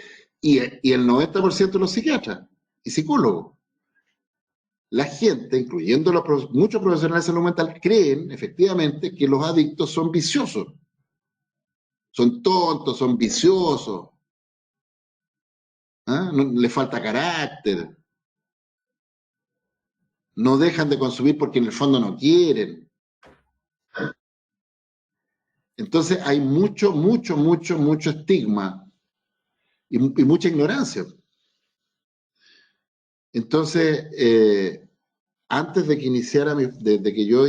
y el 90% de los psiquiatras y psicólogos. La gente, incluyendo muchos profesionales de salud mental, creen efectivamente que los adictos son viciosos. Son tontos, son viciosos. No, les falta carácter. No dejan de consumir porque en el fondo no quieren. Entonces hay mucho estigma y mucha ignorancia. Entonces, antes de que iniciara, desde que yo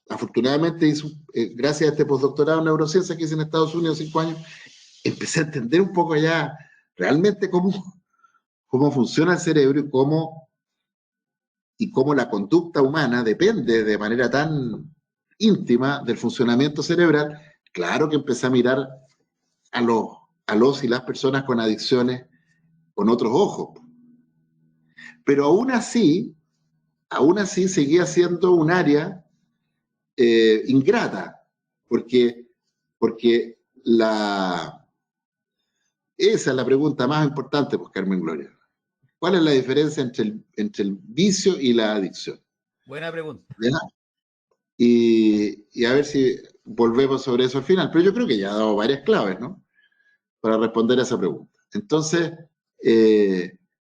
afortunadamente hice, gracias a este postdoctorado en neurociencia que hice en Estados Unidos 5 años, empecé a entender un poco ya realmente cómo funciona el cerebro y cómo la conducta humana depende de manera tan íntima del funcionamiento cerebral. Claro que empecé a mirar a los y las personas con adicciones con otros ojos. Pero aún así seguía siendo un área ingrata, porque esa es la pregunta más importante, pues, Carmen Gloria. ¿Cuál es la diferencia entre el vicio y la adicción? Buena pregunta. ¿Ya? Y a ver si volvemos sobre eso al final, pero yo creo que ya ha dado varias claves, ¿no? Para responder a esa pregunta. Entonces,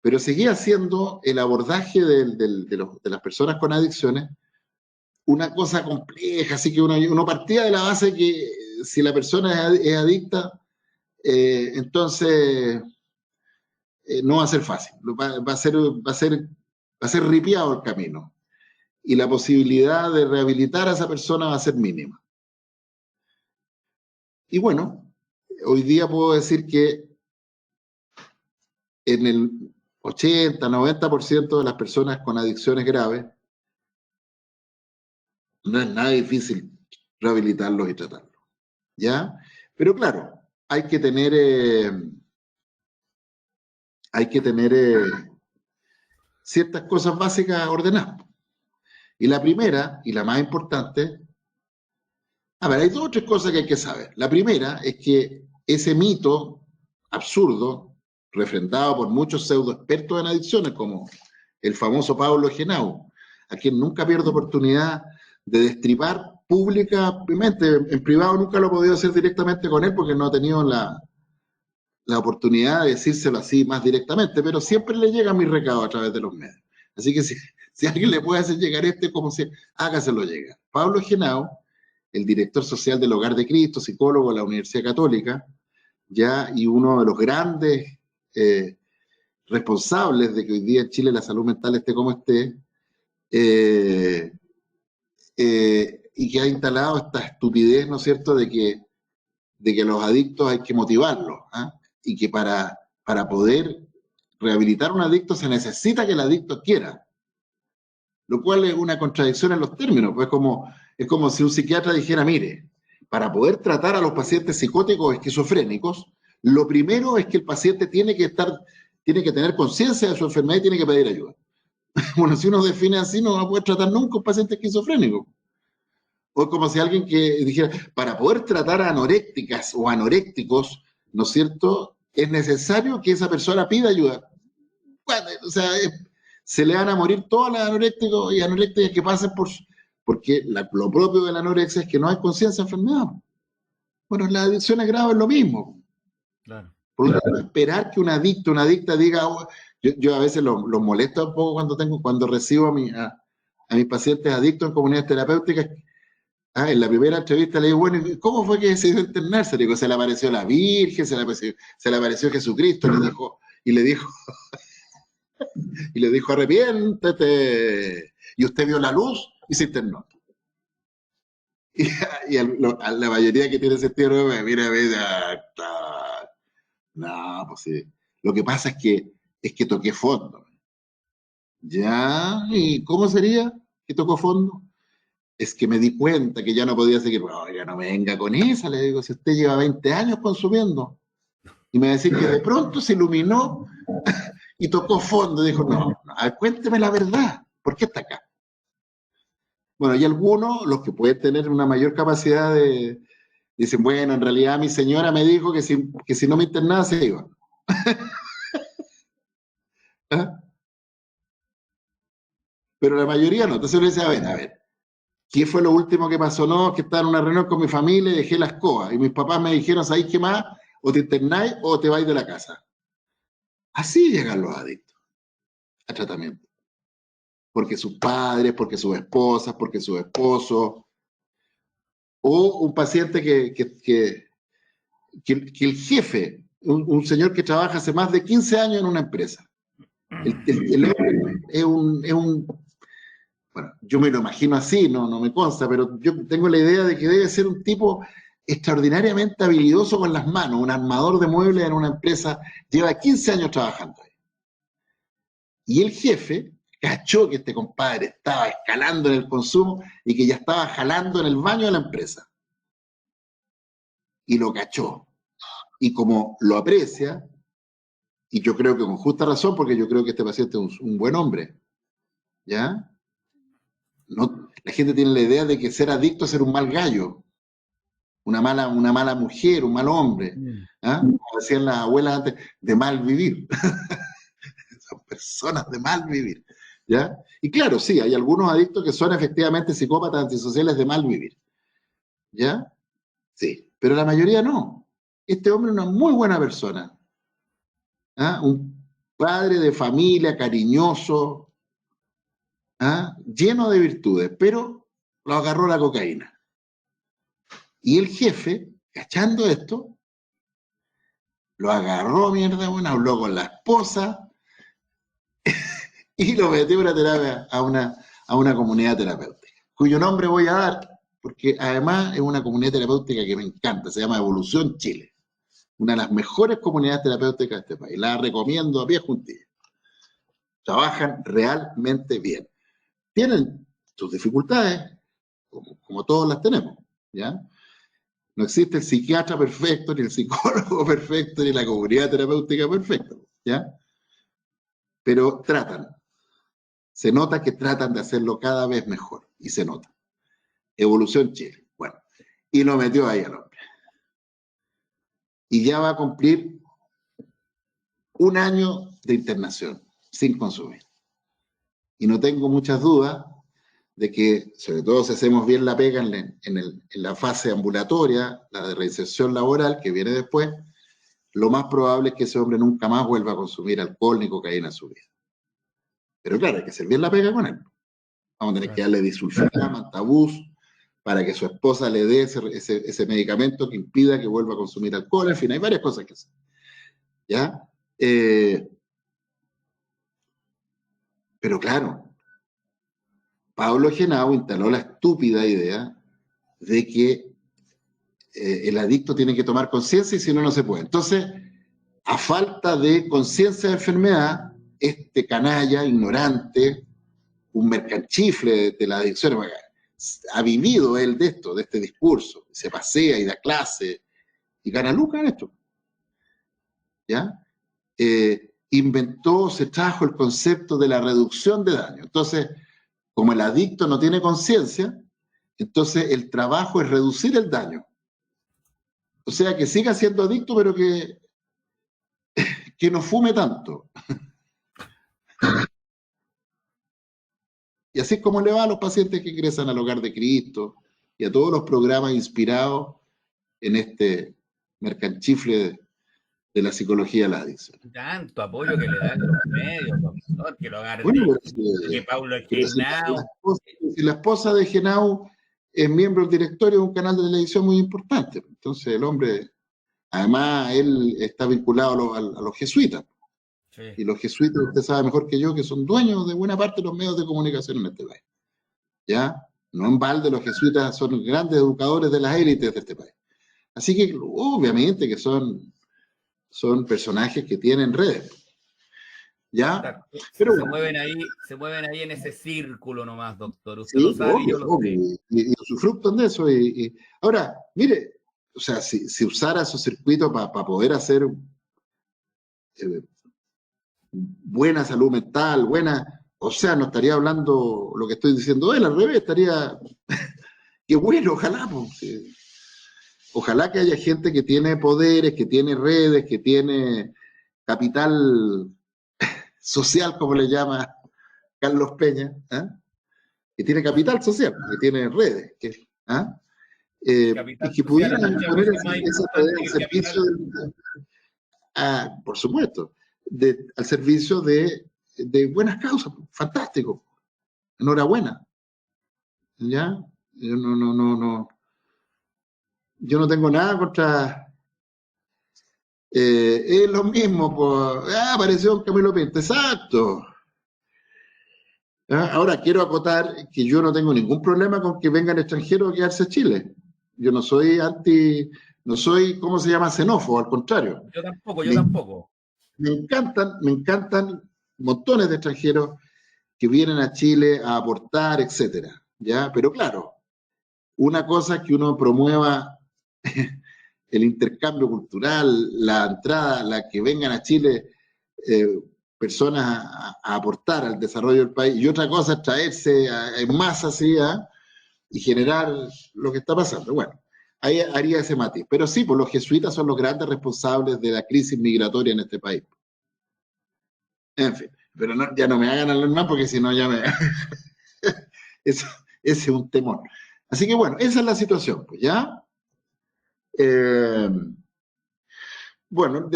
pero seguía siendo el abordaje de las personas con adicciones una cosa compleja, así que uno partía de la base que si la persona es adicta, entonces no va a ser fácil, va a ser ripiado el camino y la posibilidad de rehabilitar a esa persona va a ser mínima. Y bueno, hoy día puedo decir que 80, 90% de las personas con adicciones graves, no es nada difícil rehabilitarlos y tratarlos, ¿ya? Pero claro, hay que tener ciertas cosas básicas ordenadas. Y la primera, y la más importante, a ver, hay dos o tres cosas que hay que saber. La primera es que ese mito absurdo, refrendado por muchos pseudo expertos en adicciones, como el famoso Pablo Genau, a quien nunca pierdo oportunidad de destripar públicamente, en privado nunca lo he podido hacer directamente con él porque no he tenido la oportunidad de decírselo así más directamente, pero siempre le llega mi recado a través de los medios. Así que si alguien le puede hacer llegar como si hágaselo llegar. Pablo Genau, el director social del Hogar de Cristo, psicólogo de la Universidad Católica, ya, y uno de los grandes responsables de que hoy día en Chile la salud mental esté como esté, y que ha instalado esta estupidez, ¿no es cierto?, de que los adictos hay que motivarlos, ¿eh? Y que para poder rehabilitar a un adicto se necesita que el adicto quiera, lo cual es una contradicción en los términos, pues es como si un psiquiatra dijera, mire, para poder tratar a los pacientes psicóticos o esquizofrénicos, lo primero es que el paciente tiene que tener conciencia de su enfermedad y tiene que pedir ayuda. Bueno, si uno define así, no va a poder tratar nunca a un paciente esquizofrénico. O es como si alguien que dijera, para poder tratar a anorécticas o anorécticos, ¿no es cierto?, es necesario que esa persona pida ayuda. Bueno, o sea, se le van a morir todos los anorécticos y anorécticas que pasen porque lo propio de la anorexia es que no hay conciencia de enfermedad. Bueno, las adicciones graves es lo mismo. Claro. Por lo tanto, esperar que un adicto, una adicta diga, oh, yo a veces los molesto un poco cuando recibo a mis pacientes adictos en comunidades terapéuticas. En la primera entrevista le digo, bueno, ¿cómo fue que decidió internarse? Le digo, se le apareció la Virgen, se le apareció Jesucristo, y le dijo, arrepiéntete. Y usted vio la luz y se internó. Y a la mayoría que tiene sentido, mira, no, pues sí. Lo que pasa es que toqué fondo. ¿Ya? ¿Y cómo sería que tocó fondo? Es que me di cuenta que ya no podía seguir. Bueno, oiga, no me venga con esa, le digo, si usted lleva 20 años consumiendo. Y me decía que de pronto se iluminó y tocó fondo. Dijo, no, a ver, cuénteme la verdad, ¿por qué está acá? Bueno, y algunos, los que pueden tener una mayor capacidad dicen, bueno, en realidad mi señora me dijo que si no me internaba se iba. ¿Ah? Pero la mayoría no. Entonces uno dice, a ver, ¿qué fue lo último que pasó? No, que estaba en una reunión con mi familia y dejé la escoba. Y mis papás me dijeron, ¿sabéis qué más? O te internáis o te vais de la casa. Así llegan los adictos a tratamiento. Porque sus padres, porque sus esposas, porque sus esposos. O un paciente que el jefe, un señor que trabaja hace más de 15 años en una empresa. El es un bueno, yo me lo imagino así, no me consta, pero yo tengo la idea de que debe ser un tipo extraordinariamente habilidoso con las manos, un armador de muebles en una empresa, lleva 15 años trabajando ahí. Y el jefe cachó que este compadre estaba escalando en el consumo y que ya estaba jalando en el baño de la empresa. Y lo cachó. Y como lo aprecia, y yo creo que con justa razón, porque yo creo que este paciente es un buen hombre, ¿ya? No, la gente tiene la idea de que ser adicto es ser un mal gallo, una mala mujer, un mal hombre, ¿ah? Como decían las abuelas antes, de mal vivir. Son personas de mal vivir, ¿ya? Y claro, sí, hay algunos adictos que son efectivamente psicópatas antisociales de mal vivir, ¿ya? Sí, pero la mayoría no. Este hombre es una muy buena persona, ¿ah? Un padre de familia cariñoso, ¿ah? Lleno de virtudes, pero lo agarró la cocaína. Y el jefe, cachando esto, lo agarró, mierda, bueno, habló con la esposa y lo metió a una terapia, a una comunidad terapéutica, cuyo nombre voy a dar, porque además es una comunidad terapéutica que me encanta, se llama Evolución Chile, una de las mejores comunidades terapéuticas de este país, la recomiendo a pie juntilla. trabajan realmente bien. Tienen sus dificultades, como todos las tenemos, ¿ya? No existe el psiquiatra perfecto, ni el psicólogo perfecto, ni la comunidad terapéutica perfecta, ¿ya? Pero tratan. Se nota que tratan de hacerlo cada vez mejor, y se nota. Evolución Chile. Bueno, y lo metió ahí al hombre. Y ya va a cumplir un año de internación sin consumir. Y no tengo muchas dudas de que, sobre todo si hacemos bien la pega en la fase ambulatoria, la de reinserción laboral que viene después, lo más probable es que ese hombre nunca más vuelva a consumir alcohol ni cocaína en su vida. Pero claro, hay que hacer bien la pega con él. Vamos a tener que darle disulfiram, antabús, para que su esposa le dé ese medicamento que impida que vuelva a consumir alcohol. En fin, hay varias cosas que hacer. ¿Ya? Pero claro, Pablo Genao instaló la estúpida idea de que el adicto tiene que tomar conciencia y si no, no se puede. Entonces, a falta de conciencia de enfermedad, este canalla, ignorante, un mercanchifle de la adicción, ha vivido él de esto, de este discurso, se pasea y da clase y gana lucas en esto. ¿Ya? Inventó, se trajo el concepto de la reducción de daño. Entonces, como el adicto no tiene conciencia, entonces el trabajo es reducir el daño. O sea, que siga siendo adicto, pero que no fume tanto. Y así es como le va a los pacientes que ingresan al Hogar de Cristo y a todos los programas inspirados en este mercanchifle de la psicología de la adicción. Tanto apoyo que le dan los medios, doctor, que lo Hogar Bueno, que Pablo pero Genao. si la esposa de Genao es miembro del directorio de un canal de televisión muy importante, entonces el hombre, además, él está vinculado a los jesuitas. Sí. Y los jesuitas, usted sabe mejor que yo, que son dueños de buena parte de los medios de comunicación en este país. ¿Ya? No en balde, los jesuitas son grandes educadores de las élites de este país. Así que, obviamente, que son personajes que tienen redes. ¿Ya? Pero se mueven ahí en ese círculo nomás, doctor. Usted sí, lo sabe, obvio, yo lo sé. Y usufructan de eso. Ahora, mire, o sea, si usara esos circuitos para poder hacer buena salud mental, o sea, no estaría hablando lo que estoy diciendo él, al revés, estaría, qué bueno, ojalá, pues, ojalá que haya gente que tiene poderes, que tiene redes, que tiene capital social, como le llama Carlos Peña, ¿eh? Que tiene capital social, que tiene redes, y que pudieran poner esa tarea al servicio, por supuesto, al servicio de buenas causas. Fantástico, enhorabuena. ¿Ya? Yo yo no tengo nada contra. Es lo mismo, pues. Apareció Camilo Pinto, exacto. Ahora, quiero acotar que yo no tengo ningún problema con que vengan extranjeros a quedarse a Chile. Yo no soy no soy, ¿cómo se llama? Xenófobo, al contrario. Yo tampoco. Me encantan montones de extranjeros que vienen a Chile a aportar, etcétera. ¿Ya? Pero claro, una cosa es que uno promueva el intercambio cultural, la entrada, que vengan a Chile personas a aportar al desarrollo del país, y otra cosa es traerse en masa así, y generar lo que está pasando. Bueno, ahí haría ese matiz. Pero sí, pues los jesuitas son los grandes responsables de la crisis migratoria en este país. En fin, pero ya no me hagan hablar más porque si no ya me... Ese es un temor. Así que bueno, esa es la situación, pues, ¿ya? Bueno,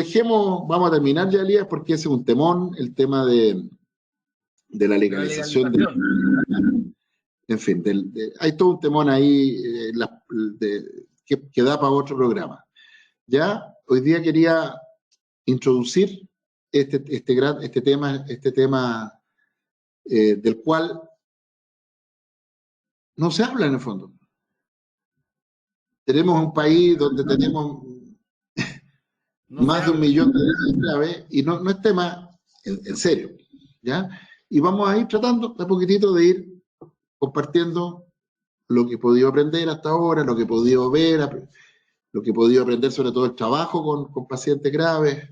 vamos a terminar ya, Elías, porque ese es un temón, el tema de la legalización. En fin, hay todo un temón ahí que da para otro programa. Ya, hoy día quería introducir este tema del cual no se habla en el fondo. Tenemos un país donde tenemos más de 1 millón de graves y no es tema en serio. ¿ya? Y vamos a ir tratando de poquitito de ir compartiendo lo que he podido aprender hasta ahora, lo que he podido ver, lo que he podido aprender sobre todo el trabajo con pacientes graves,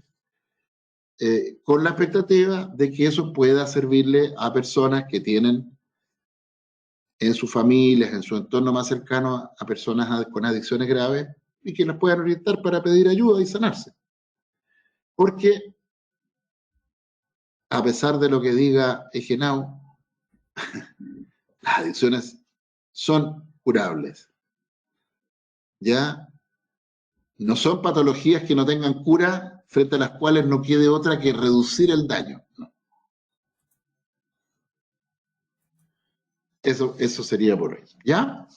con la expectativa de que eso pueda servirle a personas que tienen en sus familias, en su entorno más cercano a personas con adicciones graves y que las puedan orientar para pedir ayuda y sanarse. Porque a pesar de lo que diga Egenau, las adicciones son curables. ¿Ya? No son patologías que no tengan cura frente a las cuales no quede otra que reducir el daño. ¿No? Eso sería por hoy. ¿Ya?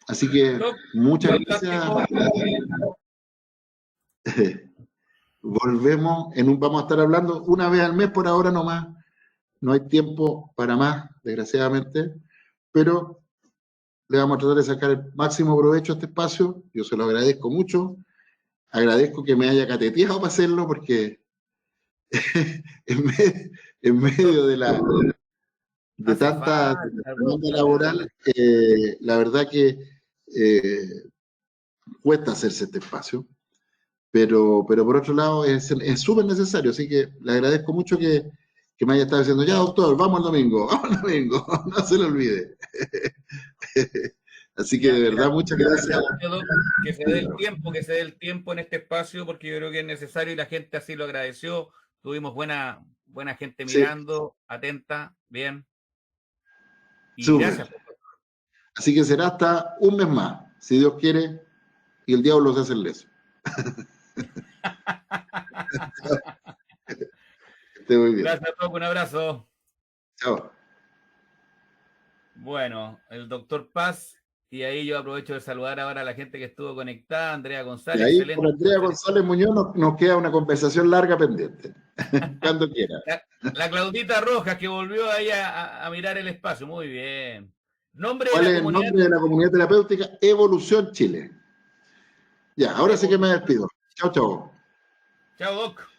Así que muchas gracias. Volvemos vamos a estar hablando una vez al mes por ahora nomás. No hay tiempo para más, desgraciadamente, pero le vamos a tratar de sacar el máximo provecho a este espacio. Yo se lo agradezco mucho. Agradezco que me haya cateteado para hacerlo porque en medio de tanta demanda laboral, la verdad que cuesta hacerse este espacio, pero por otro lado es súper necesario, así que le agradezco mucho que me haya estado diciendo, ya doctor, vamos al domingo, no se lo olvide. Así que de verdad, muchas gracias. Que se dé el tiempo en este espacio, porque yo creo que es necesario y la gente así lo agradeció. Tuvimos buena gente mirando, sí, atenta, bien. Y súper. Gracias. Así que será hasta un mes más, si Dios quiere, y el diablo se hace el leso. Esté muy bien. Gracias a todos, un abrazo. Chao. Bueno, el doctor Paz, y ahí yo aprovecho de saludar ahora a la gente que estuvo conectada, Andrea González. Y ahí excelente, con Andrea González Muñoz nos queda una conversación larga pendiente, cuando quiera. La Claudita Rojas, que volvió ahí a mirar el espacio, muy bien. ¿Cuál es el nombre de la comunidad terapéutica? Evolución Chile. Ya, ahora sí que me despido. Chao, chao. Chao, Doc.